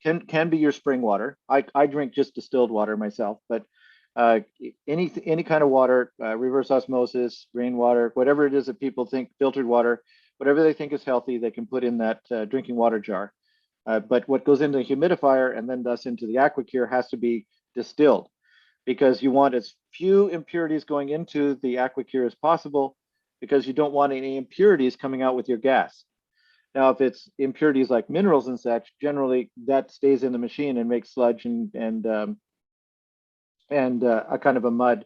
can be your spring water. I drink just distilled water myself, but any kind of water, reverse osmosis, rainwater, whatever it is that people think, filtered water, whatever they think is healthy, they can put in that drinking water jar. But what goes into the humidifier and then thus into the AquaCure has to be distilled, because you want as few impurities going into the AquaCure as possible, because you don't want any impurities coming out with your gas. Now, if it's impurities like minerals and such, generally that stays in the machine and makes sludge and a kind of a mud.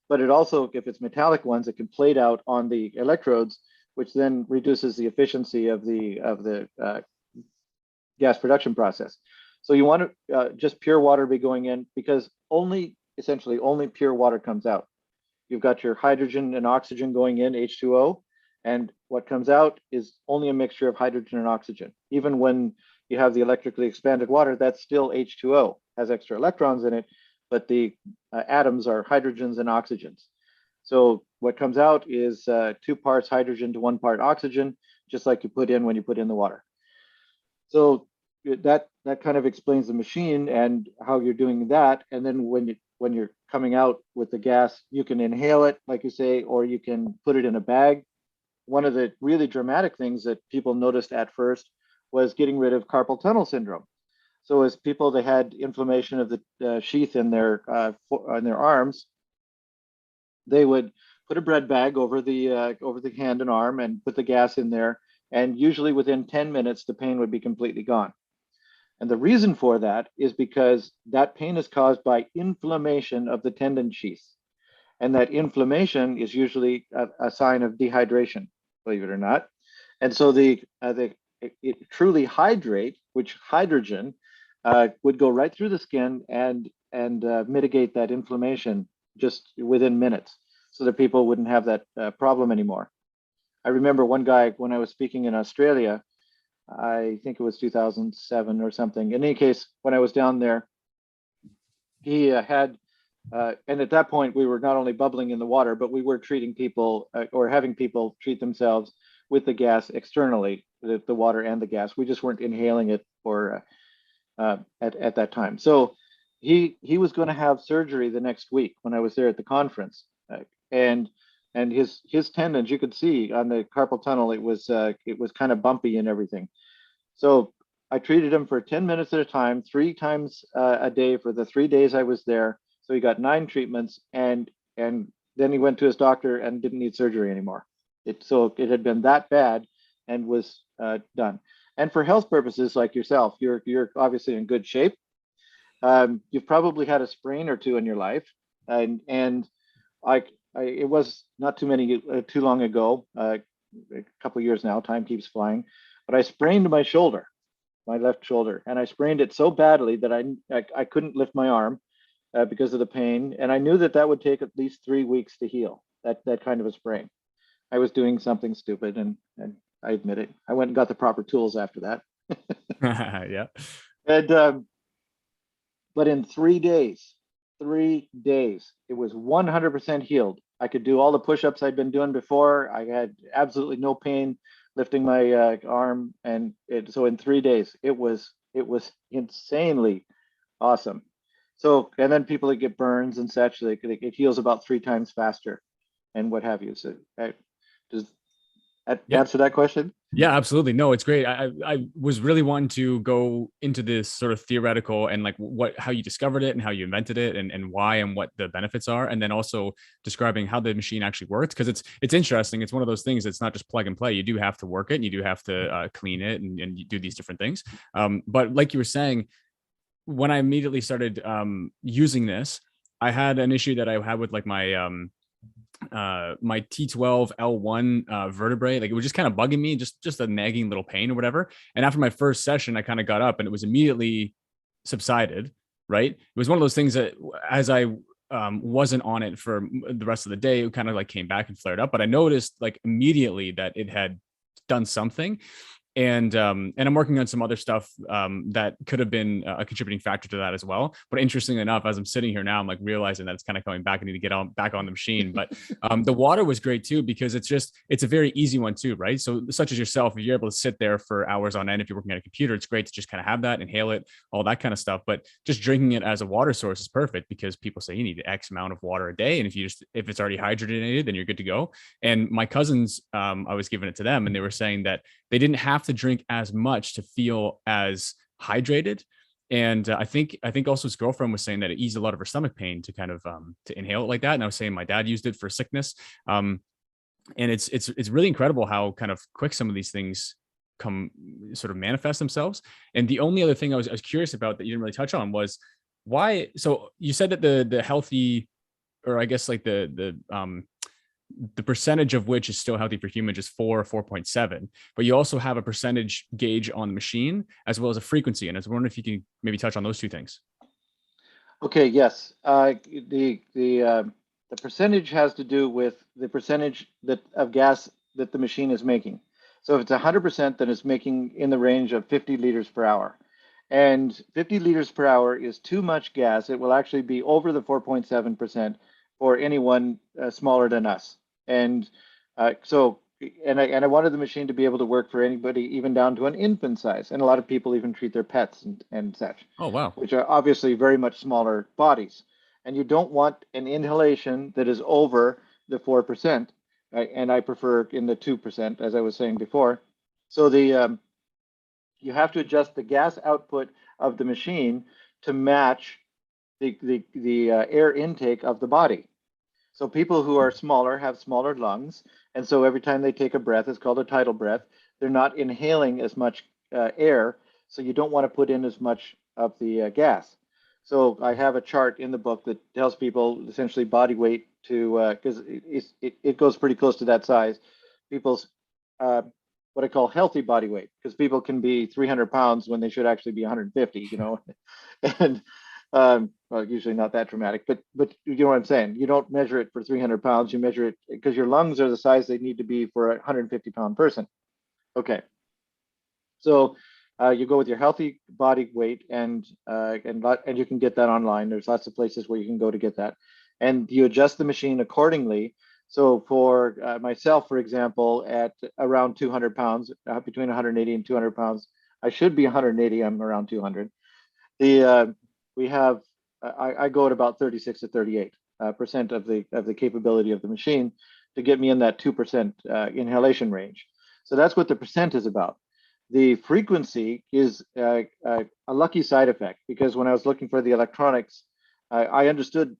But it also, if it's metallic ones, it can plate out on the electrodes, which then reduces the efficiency of the gas production process. So you want just pure water be going in, because essentially only pure water comes out. You've got your hydrogen and oxygen going in, H2O, and what comes out is only a mixture of hydrogen and oxygen. Even when you have the electrically expanded water, that's still H2O, has extra electrons in it, but the atoms are hydrogens and oxygens. So what comes out is 2 parts hydrogen to 1 part oxygen, just like you put in when you put in the water. So that kind of explains the machine and how you're doing that. And then when when you're coming out with the gas, you can inhale it, like you say, or you can put it in a bag. One of the really dramatic things that people noticed at first was getting rid of carpal tunnel syndrome. So as people that had inflammation of the sheath in their arms, they would put a bread bag over the hand and arm and put the gas in there, and usually within 10 minutes the pain would be completely gone. And the reason for that is because that pain is caused by inflammation of the tendon sheath. And that inflammation is usually a sign of dehydration, believe it or not. And so it truly hydrate, which hydrogen would go right through the skin and mitigate that inflammation just within minutes, so that people wouldn't have that problem anymore. I remember one guy when I was speaking in Australia, I think it was 2007 or something. In any case, when I was down there, he had, and at that point, we were not only bubbling in the water, but we were treating people or having people treat themselves with the gas externally, the water and the gas. We just weren't inhaling it for at that time. So he was going to have surgery the next week when I was there at the conference, and his tendons, you could see on the carpal tunnel, it was kind of bumpy and everything. So I treated him for 10 minutes at a time, 3 times a day for the 3 days I was there. So he got 9 treatments, and then he went to his doctor and didn't need surgery anymore. So it had been that bad and was done. And for health purposes, like yourself, you're obviously in good shape. You've probably had a sprain or two in your life, and it was not too long ago, a couple of years now. Time keeps flying, but I sprained my shoulder, my left shoulder, and I sprained it so badly that I couldn't lift my arm because of the pain, and I knew that would take at least 3 weeks to heal. That kind of a sprain. I was doing something stupid, and I admit it. I went and got the proper tools after that. Yeah. And but in 3 days, it was 100% healed. I could do all the push-ups I'd been doing before. I had absolutely no pain lifting my arm, and so in 3 days, it was insanely awesome. So, and then people that get burns and such, it heals about 3 times faster, and what have you. So, does that answer that question? Yeah, absolutely. No, it's great. I was really wanting to go into this sort of theoretical and like how you discovered it and how you invented it and why and what the benefits are. And then also describing how the machine actually works. Cause it's interesting. It's one of those things that's not just plug and play. You do have to work it and you do have to clean it and you do these different things. But like you were saying, when I immediately started using this, I had an issue that I had with like my T12 L1 vertebrae. Like it was just kind of bugging me, just a nagging little pain or whatever. And after my first session, I kind of got up and it was immediately subsided. Right. It was one of those things that as I wasn't on it for the rest of the day, it kind of like came back and flared up. But I noticed like immediately that it had done something. And I'm working on some other stuff that could have been a contributing factor to that as well. But interestingly enough, as I'm sitting here now, I'm like realizing that it's kind of coming back. I need to get back on the machine. But the water was great too, because it's a very easy one too, right? So such as yourself, if you're able to sit there for hours on end, if you're working on a computer, it's great to just kind of have that, inhale it, all that kind of stuff. But just drinking it as a water source is perfect, because people say you need X amount of water a day, and if it's already hydrogenated, then you're good to go. And my cousins, I was giving it to them, and they were saying that they didn't have to drink as much to feel as hydrated. And I think also his girlfriend was saying that it eased a lot of her stomach pain to kind of to inhale it like that. And I was saying my dad used it for sickness. And it's really incredible how kind of quick some of these things come sort of manifest themselves. And the only other thing I was curious about that you didn't really touch on was why. So you said that the healthy, or I guess like the percentage of which is still healthy for humans is 4.7, but you also have a percentage gauge on the machine as well as a frequency. And I was wondering if you can maybe touch on those two things. Okay, yes. The percentage has to do with the percentage of gas that the machine is making. So if it's 100%, then it's making in the range of 50 liters per hour. And 50 liters per hour is too much gas. It will actually be over the 4.7% for anyone smaller than us. And I wanted the machine to be able to work for anybody, even down to an infant size. And a lot of people even treat their pets and such. Oh, wow. Which are obviously very much smaller bodies. and you don't want an inhalation that is over the 4%, right? And I prefer in the 2%, as I was saying before. So you have to adjust the gas output of the machine to match the air intake of the body. So people who are smaller have smaller lungs, and so every time they take a breath, it's called a tidal breath. They're not inhaling as much air, so you don't want to put in as much of the gas. So I have a chart in the book that tells people essentially body weight to because it goes pretty close to that size. People's what I call healthy body weight, because people can be 300 pounds when they should actually be 150, and well, usually not that dramatic, but you know what I'm saying. You don't measure it for 300 pounds. You measure it because your lungs are the size they need to be for a 150-pound person. Okay, so you go with your healthy body weight, and you can get that online. There's lots of places where you can go to get that, and you adjust the machine accordingly. So for myself, for example, at around 200 pounds, between 180 and 200 pounds, I should be 180. I'm around 200. The we have I go at about 36 to 38 percent of the capability of the machine to get me in that 2% inhalation range. So that's what the percent is about. The frequency is a lucky side effect, because when I was looking for the electronics, I understood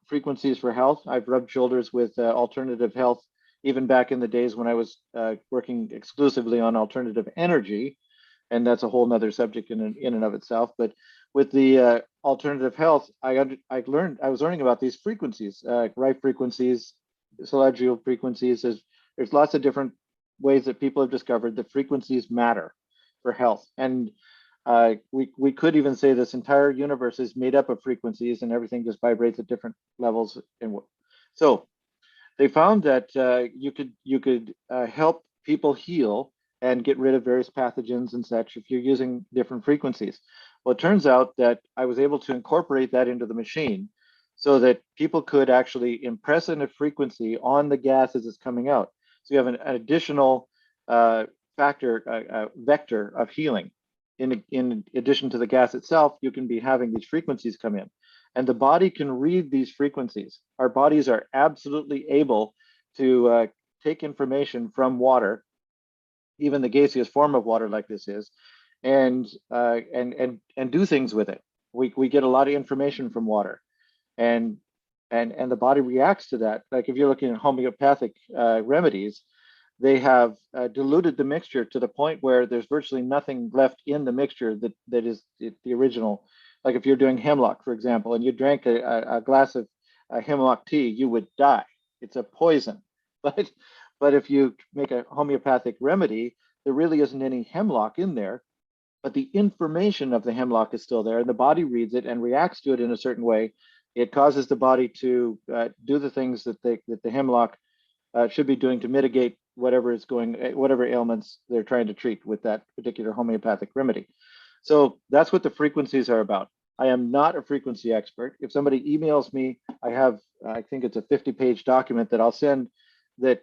frequencies for health. I've rubbed shoulders with alternative health even back in the days when I was working exclusively on alternative energy, and that's a whole nother subject in and of itself. But with the alternative health, I was learning about these frequencies, Rife frequencies, celestial frequencies. There's lots of different ways that people have discovered that frequencies matter for health, and we could even say this entire universe is made up of frequencies, and everything just vibrates at different levels. And so they found that you could help people heal and get rid of various pathogens and such if you're using different frequencies. Well, it turns out that I was able to incorporate that into the machine so that people could actually impress in a frequency on the gas as it's coming out. So you have an additional vector of healing. In addition to the gas itself, you can be having these frequencies come in, and the body can read these frequencies. Our bodies are absolutely able to take information from water, even the gaseous form of water like this is, and do things with it. We get a lot of information from water, and the body reacts to that. Like if you're looking at homeopathic remedies, they have diluted the mixture to the point where there's virtually nothing left in the mixture that is the original. Like if you're doing hemlock, for example, and you drank a glass of hemlock tea, you would die. It's a poison. But if you make a homeopathic remedy, there really isn't any hemlock in there, but the information of the hemlock is still there, and the body reads it and reacts to it in a certain way. It causes the body to do the things that the hemlock should be doing to mitigate whatever ailments they're trying to treat with that particular homeopathic remedy. So that's what the frequencies are about. I am not a frequency expert. If somebody emails me, I think it's a 50-page document that I'll send that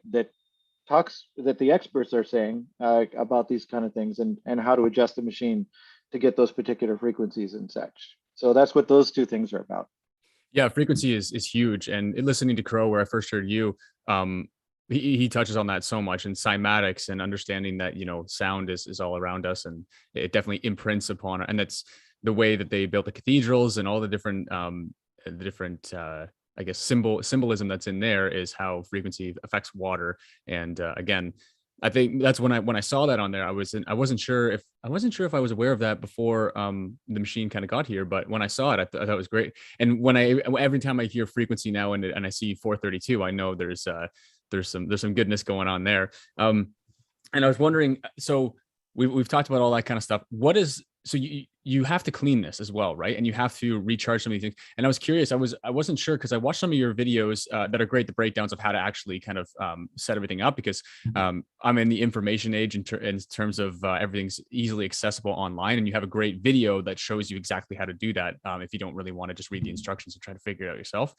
talks that the experts are saying about these kind of things, and how to adjust the machine to get those particular frequencies and such. So that's what those two things are about. Yeah, frequency is huge. And listening to Crow, where I first heard you, he touches on that so much, and cymatics, and understanding that sound is all around us, and it definitely imprints upon it. And that's the way that they built the cathedrals and all the different I guess symbolism that's in there, is how frequency affects water. And again, I think that's when I saw that on there, I wasn't sure if I was aware of that before the machine kind of got here. But when I saw it, I thought it was great. And every time I hear frequency now and I see 432, I know there's some goodness going on there. And I was wondering, so we've talked about all that kind of stuff. So you have to clean this as well, right? And you have to recharge some of these things. And I was curious, I wasn't sure, because I watched some of your videos that are great, the breakdowns of how to actually kind of set everything up, because I'm in the information age in terms of everything's easily accessible online, and you have a great video that shows you exactly how to do that if you don't really want to just read the instructions and try to figure it out yourself.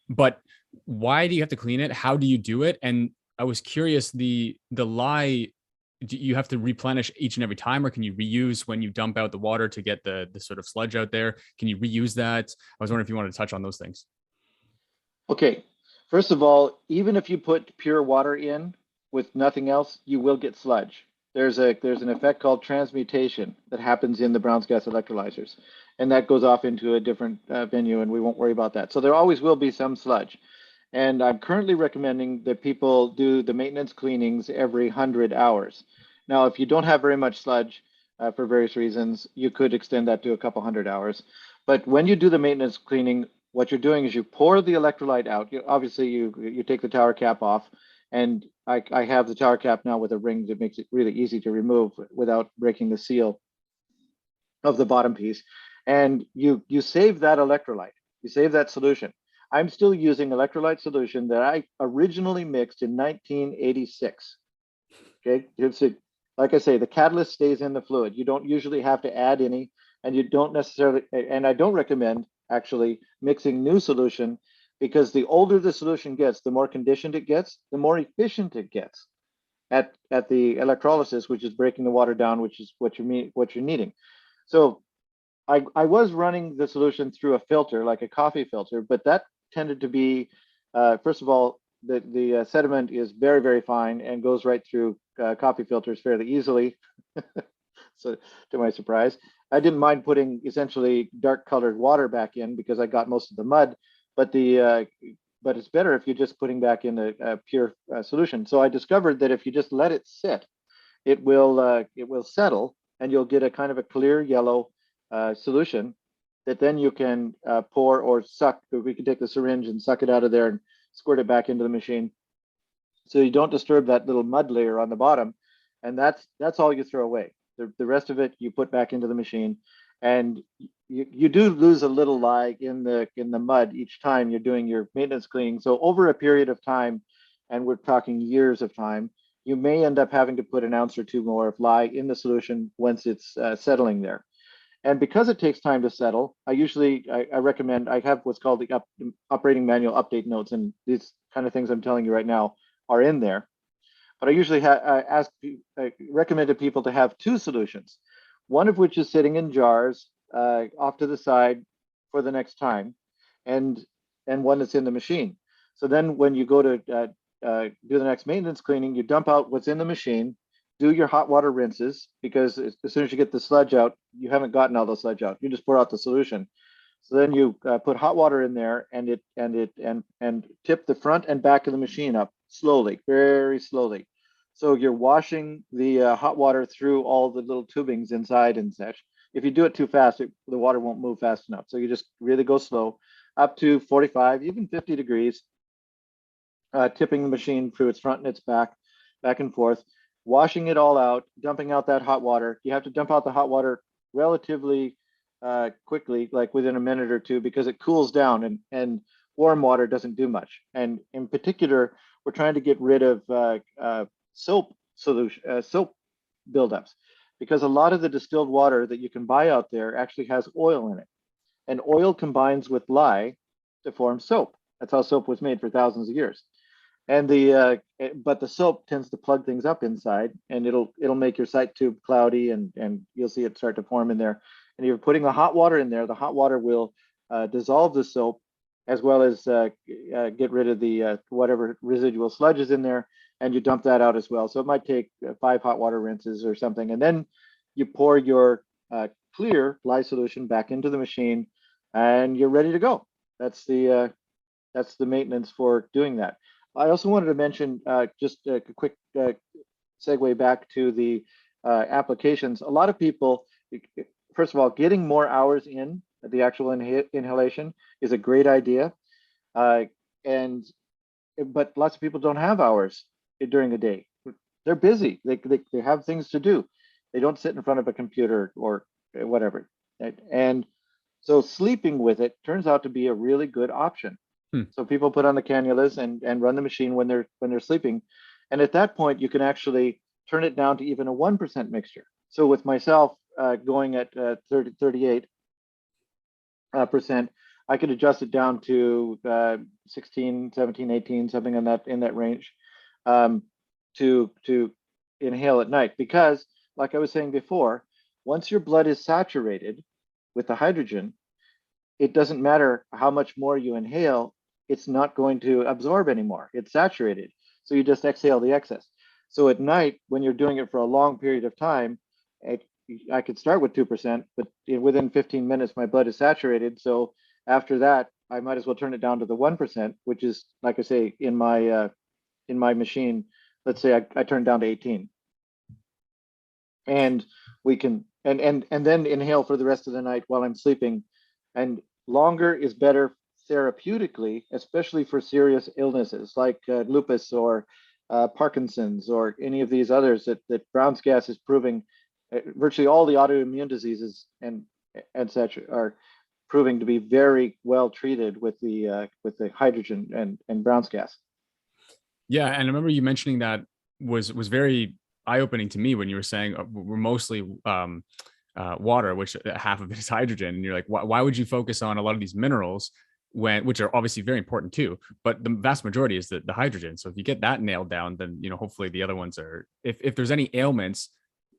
But why do you have to clean it? How do you do it? And I was curious, the lye do you have to replenish each and every time, or can you reuse when you dump out the water to get the sort of sludge out there? Can you reuse that? I was wondering if you wanted to touch on those things. Okay, first of all, even if you put pure water in with nothing else, you will get sludge. There's an effect called transmutation that happens in the Brown's gas electrolyzers, and that goes off into a different venue, and we won't worry about that. So there always will be some sludge. And I'm currently recommending that people do the maintenance cleanings every 100 hours. Now, if you don't have very much sludge for various reasons, you could extend that to a couple 100 hours. But when you do the maintenance cleaning, what you're doing is you pour the electrolyte out. Obviously, you take the tower cap off, and I have the tower cap now with a ring that makes it really easy to remove without breaking the seal of the bottom piece. And you save that electrolyte, you save that solution. I'm still using electrolyte solution that I originally mixed in 1986. Okay, like I say, the catalyst stays in the fluid. You don't usually have to add any, and you don't necessarily, and I don't recommend actually mixing new solution, because the older the solution gets, the more conditioned it gets, the more efficient it gets at the electrolysis, which is breaking the water down, which is what you're needing. So I was running the solution through a filter, like a coffee filter, but that tended to be, first of all, the sediment is very, very fine and goes right through coffee filters fairly easily. So to my surprise, I didn't mind putting essentially dark colored water back in because I got most of the mud, but but it's better if you're just putting back in a pure solution. So I discovered that if you just let it sit, it will settle, and you'll get a kind of a clear yellow solution that then you can pour or suck. We can take the syringe and suck it out of there and squirt it back into the machine, so you don't disturb that little mud layer on the bottom. And that's all you throw away. The rest of it you put back into the machine, and you do lose a little lye in the mud each time you're doing your maintenance cleaning. So over a period of time, and we're talking years of time, you may end up having to put an ounce or two more of lye in the solution once it's settling there. And because it takes time to settle, I recommend, I have what's called the operating manual update notes, and these kind of things I'm telling you right now are in there. But I usually recommend to people to have two solutions, one of which is sitting in jars off to the side for the next time, and one that's in the machine. So then when you go to do the next maintenance cleaning, you dump out what's in the machine, do your hot water rinses, because as soon as you get the sludge out, you haven't gotten all the sludge out. You just pour out the solution. So then you put hot water in there, and tip the front and back of the machine up slowly, very slowly. So you're washing the hot water through all the little tubings inside and such. If you do it too fast, the water won't move fast enough. So you just really go slow, up to 45, even 50 degrees, tipping the machine through its front and its back and forth, washing it all out, dumping out that hot water. You have to dump out the hot water relatively quickly, like within a minute or two, because it cools down, and warm water doesn't do much. And in particular, we're trying to get rid of soap buildups, because a lot of the distilled water that you can buy out there actually has oil in it, and oil combines with lye to form soap. That's how soap was made for thousands of years. And but the soap tends to plug things up inside, and it'll make your sight tube cloudy, and you'll see it start to form in there. And you're putting the hot water in there. The hot water will dissolve the soap, as well as get rid of the whatever residual sludge is in there, and you dump that out as well. So it might take 5 hot water rinses or something, and then you pour your clear lye solution back into the machine, and you're ready to go. That's the maintenance for doing that. I also wanted to mention just a quick segue back to the applications. A lot of people, first of all, getting more hours in the actual inhalation is a great idea, but lots of people don't have hours during the day. They're busy. They have things to do. They don't sit in front of a computer or whatever, and so sleeping with it turns out to be a really good option. So people put on the cannulas and run the machine when they're sleeping, and at that point you can actually turn it down to even a 1% mixture. So with myself going at 38%, I could adjust it down to 16, 17, 18, something in that range, to inhale at night because, like I was saying before, once your blood is saturated with the hydrogen, it doesn't matter how much more you inhale, it's not going to absorb anymore. It's saturated. So you just exhale the excess. So at night, when you're doing it for a long period of time, it, I could start with 2%, but within 15 minutes, my blood is saturated. So after that, I might as well turn it down to the 1%, which is, like I say, in my machine, let's say I turn down to 18. And we can and then inhale for the rest of the night while I'm sleeping. And longer is better therapeutically, especially for serious illnesses like lupus or Parkinson's or any of these others that Brown's gas is proving. Virtually all the autoimmune diseases and such are proving to be very well treated with the hydrogen and Brown's gas. Yeah, and I remember you mentioning that was very eye-opening to me when you were saying we're mostly water, which half of it is hydrogen, and you're like, why would you focus on a lot of these minerals which are obviously very important too, but the vast majority is the hydrogen. So if you get that nailed down, then hopefully the other ones are. If there's any ailments,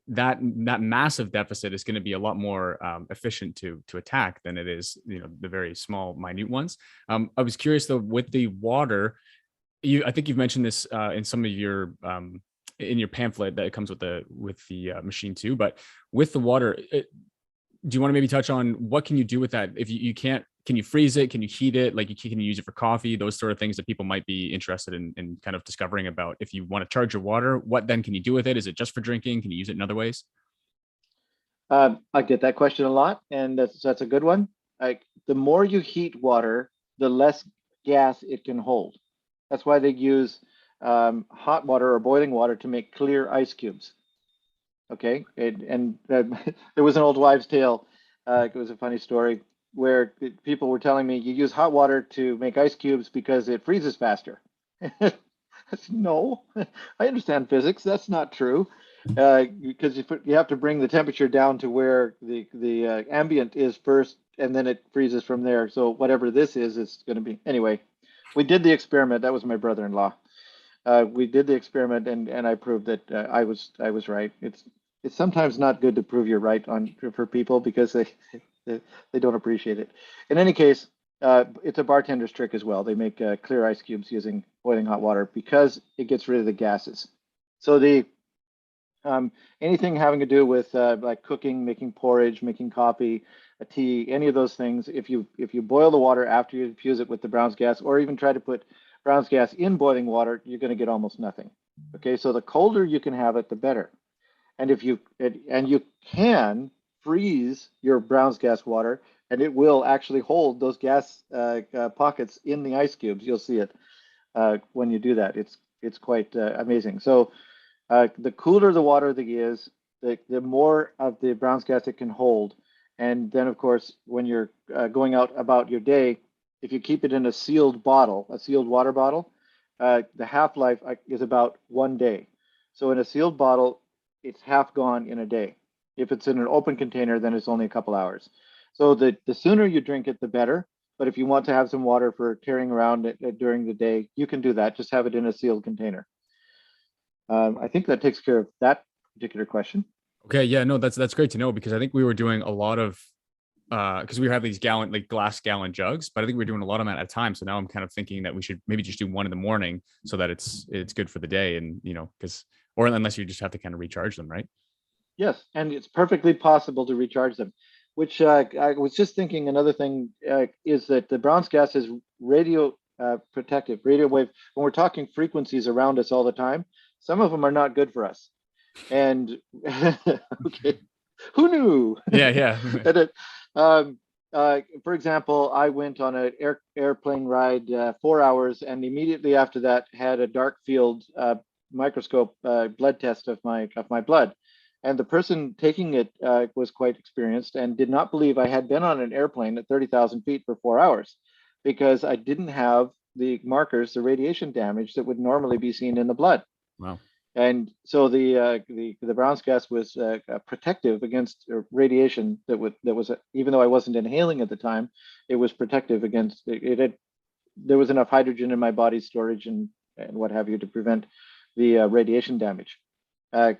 that massive deficit is going to be a lot more efficient to attack than it is the very small minute ones. I was curious though, with the water, I think you've mentioned this in some of your in your pamphlet that it comes with the machine too, but with the water, do you want to maybe touch on what can you do with that? If you can't, can you freeze it? Can you heat it? Like, can you use it for coffee? Those sort of things that people might be interested in kind of discovering about. If you want to charge your water, what then can you do with it? Is it just for drinking? Can you use it in other ways? I get that question a lot, and that's a good one. Like, the more you heat water, the less gas it can hold. That's why they use hot water or boiling water to make clear ice cubes. Okay, there was an old wives' tale. It was a funny story where people were telling me you use hot water to make ice cubes because it freezes faster. No, I understand physics. That's not true. Because you have to bring the temperature down to where the ambient is first, and then it freezes from there. So whatever this is, it's going to be anyway. We did the experiment. That was my brother-in-law. We did the experiment, and I proved that I was right. It's sometimes not good to prove you're right for people because they don't appreciate it. In any case, it's a bartender's trick as well. They make clear ice cubes using boiling hot water because it gets rid of the gases. So anything having to do with like cooking, making porridge, making coffee, a tea, any of those things, if you boil the water after you infuse it with the Brown's gas, or even try to put Brown's gas in boiling water, you're going to get almost nothing. Okay, so the colder you can have it, the better. And you can freeze your Brown's gas water, and it will actually hold those gas pockets in the ice cubes. You'll see it when you do that. It's quite amazing. So the cooler the water is, the more of the Brown's gas it can hold. And then, of course, when you're going out about your day, if you keep it in a sealed bottle, a sealed water bottle, the half-life is about 1 day. So in a sealed bottle, it's half gone in a day. If it's in an open container, then it's only a couple hours. So the sooner you drink it, the better. But if you want to have some water for carrying around during the day, you can do that. Just have it in a sealed container. I think that takes care of that particular question. Okay, yeah, no, that's great to know, because I think we were doing a lot of because we have these glass gallon jugs, but I think we're doing a lot of them at a time. So now I'm kind of thinking that we should maybe just do one in the morning so that it's good for the day, and because or unless you just have to kind of recharge them, right? Yes, and it's perfectly possible to recharge them. Which I was just thinking. Another thing is that the Brown's gas is radio protective, radio wave. When we're talking frequencies around us all the time, some of them are not good for us. And okay, who knew? Yeah, yeah. For example, I went on an airplane ride 4 hours, and immediately after that had a dark field microscope blood test of my blood. And the person taking it was quite experienced and did not believe I had been on an airplane at 30,000 feet for 4 hours because I didn't have the markers, the radiation damage that would normally be seen in the blood. Wow. And so the Brown's gas was protective against radiation that was even though I wasn't inhaling at the time, it was protective against it. There was enough hydrogen in my body storage and what have you to prevent the radiation damage.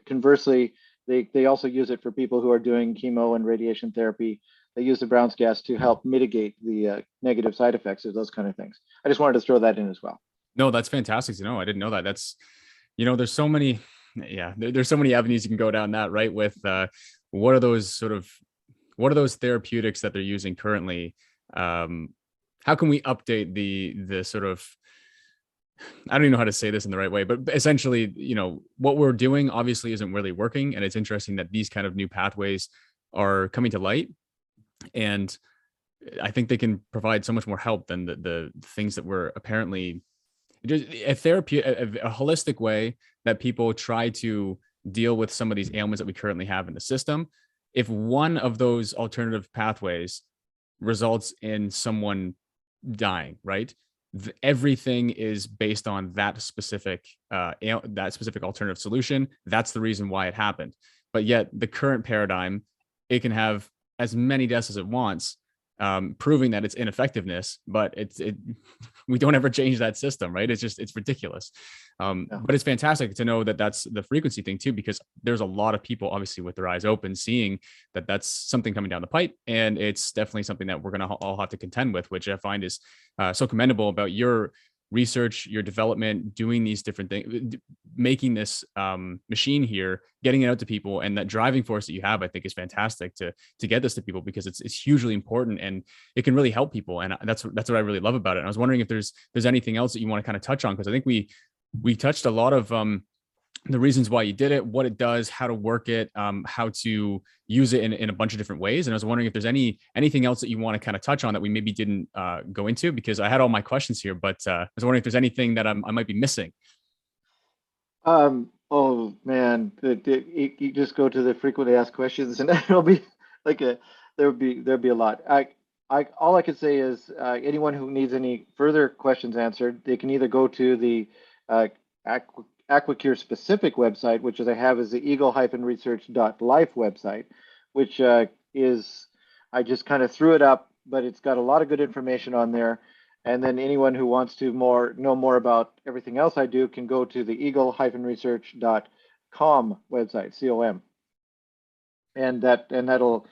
Conversely, they also use it for people who are doing chemo and radiation therapy. They use the Brown's gas to help mitigate the negative side effects of those kind of things. I just wanted to throw that in as well. No, that's fantastic to know. I didn't know that. That's, there's so many, yeah, there's so many avenues you can go down that, right? With what are those sort of, what are those therapeutics that they're using currently? How can we update the sort of, I don't even know how to say this in the right way, but essentially, what we're doing obviously isn't really working. And it's interesting that these kind of new pathways are coming to light. And I think they can provide so much more help than the things that were apparently just a therapy, a holistic way that people try to deal with some of these ailments that we currently have in the system. If one of those alternative pathways results in someone dying, right? Everything is based on that specific alternative solution. That's the reason why it happened. But yet the current paradigm, it can have as many deaths as it wants, proving that it's ineffectiveness, but we don't ever change that system, right? It's ridiculous. But it's fantastic to know that that's the frequency thing too, because there's a lot of people obviously with their eyes open, seeing that that's something coming down the pipe. And it's definitely something that we're going to all have to contend with, which I find is so commendable about your research, your development, doing these different things, making this machine here, getting it out to people, and that driving force that you have, I think, is fantastic to get this to people, because it's hugely important and it can really help people. And that's what I really love about it. And I was wondering if there's anything else that you want to kind of touch on, because I think we touched a lot of the reasons why you did it, what it does, how to work it, how to use it in a bunch of different ways. And I was wondering if there's anything else that you want to kind of touch on that we maybe didn't go into, because I had all my questions here, but I was wondering if there's anything that I might be missing. Oh man, you just go to the frequently asked questions, and it'll be like there'll be a lot. All I could say is anyone who needs any further questions answered, they can either go to the AquaCure specific website, which I have is the eagle-research.life website, which is, I just kind of threw it up, but it's got a lot of good information on there. And then anyone who wants to know more about everything else I do can go to the eagle-research.com website, com. And that'll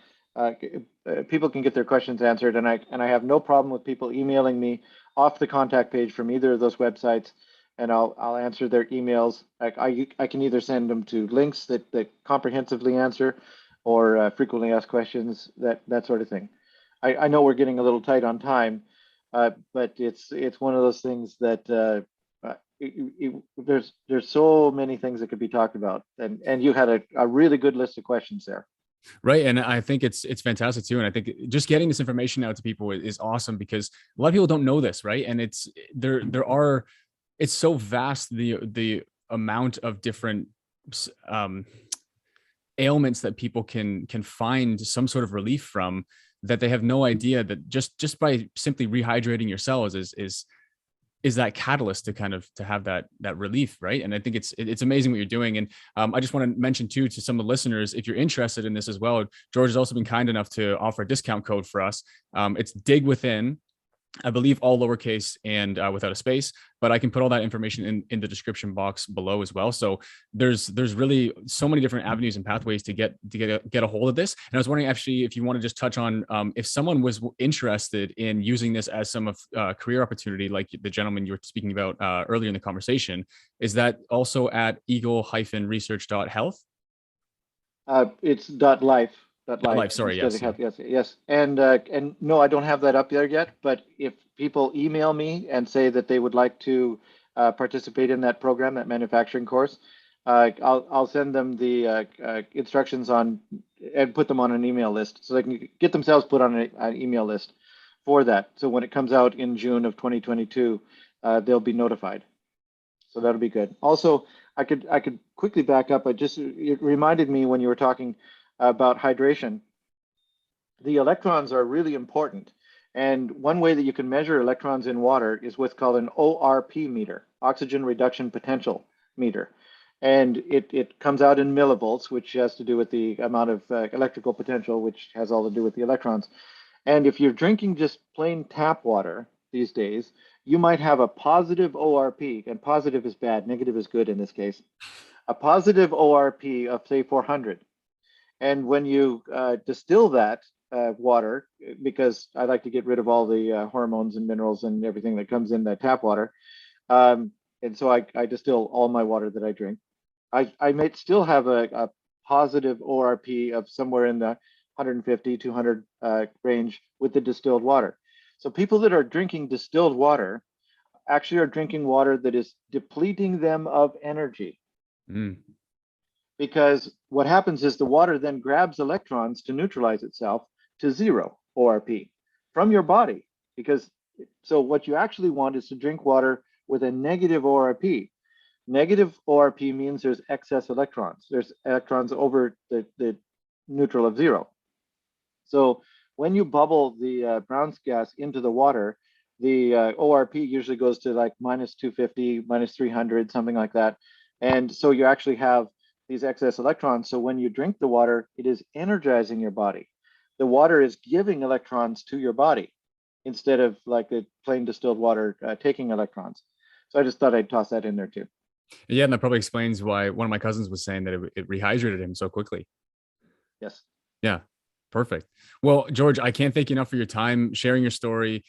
people can get their questions answered, and I have no problem with people emailing me off the contact page from either of those websites, and I'll answer their emails. I can either send them to links that comprehensively answer, or frequently asked questions, that sort of thing. I know we're getting a little tight on time, but it's one of those things that there's so many things that could be talked about, and you had a really good list of questions there. Right. And I think it's fantastic too. And I think just getting this information out to people is awesome, because a lot of people don't know this, right? And it's so vast, the amount of different ailments that people can find some sort of relief from, that they have no idea that just by simply rehydrating your cells is that catalyst to kind of to have that relief, right? And I think it's amazing what you're doing. And I just want to mention too, to some of the listeners, if you're interested in this as well, George has also been kind enough to offer a discount code for us. It's Dig Within, I believe, all lowercase and without a space, but I can put all that information in the description box below as well. So there's really so many different avenues and pathways to get a hold of this. And I was wondering actually if you want to just touch on if someone was interested in using this as some of career opportunity, like the gentleman you were speaking about earlier in the conversation, is that also at eagle-research.health? It's .life. Life, sorry, yes. Yes. And no, I don't have that up there yet. But if people email me and say that they would like to participate in that program, that manufacturing course, I'll send them the instructions on and put them on an email list, so they can get themselves put on an email list for that. So when it comes out in June of 2022, they'll be notified. So that'll be good. Also, I could quickly back up. It reminded me when you were talking about hydration. The electrons are really important. And one way that you can measure electrons in water is what's called an ORP meter, oxygen reduction potential meter. And it comes out in millivolts, which has to do with the amount of electrical potential, which has all to do with the electrons. And if you're drinking just plain tap water these days, you might have a positive ORP, and positive is bad, negative is good in this case. a positive ORP of say 400. And when you distill that water, because I like to get rid of all the hormones and minerals and everything that comes in the tap water, and so I distill all my water that I drink. I might still have a positive ORP of somewhere in the 150, 200 range with the distilled water. So people that are drinking distilled water actually are drinking water that is depleting them of energy. Mm. Because what happens is the water then grabs electrons to neutralize itself to 0 ORP from your body. Because so what you actually want is to drink water with a negative ORP. Negative ORP means there's excess electrons. There's electrons over the neutral of 0. So when you bubble the Brown's gas into the water, the ORP usually goes to like minus 250, minus 300, something like that. And so you actually have these excess electrons. So when you drink the water, it is energizing your body. The water is giving electrons to your body instead of like the plain distilled water taking electrons. So I just thought I'd toss that in there too. Yeah, and that probably explains why one of my cousins was saying that it rehydrated him so quickly. Yes. Yeah, perfect. Well, George, I can't thank you enough for your time, sharing your story,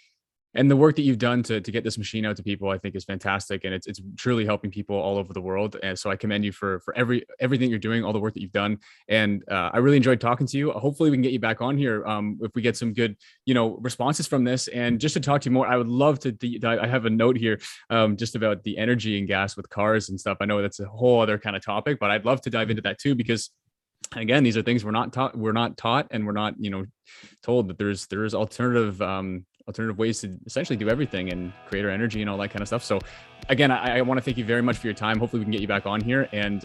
and the work that you've done to get this machine out to people. I think is fantastic, and it's truly helping people all over the world. And so I commend you for everything you're doing, all the work that you've done. And I really enjoyed talking to you. Hopefully, we can get you back on here if we get some good, responses from this. And just to talk to you more, I would love to. I have a note here just about the energy and gas with cars and stuff. I know that's a whole other kind of topic, but I'd love to dive into that too, because again, these are things we're not taught, and we're not, told that there's alternative ways to essentially do everything and create our energy and all that kind of stuff. So again, I want to thank you very much for your time. Hopefully we can get you back on here. And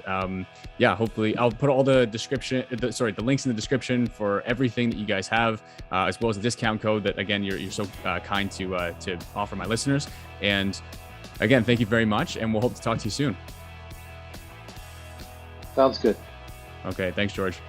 hopefully I'll put all the links in the description for everything that you guys have, as well as the discount code that, again, you're so kind to offer my listeners. And again, thank you very much. And we'll hope to talk to you soon. Sounds good. Okay. Thanks, George.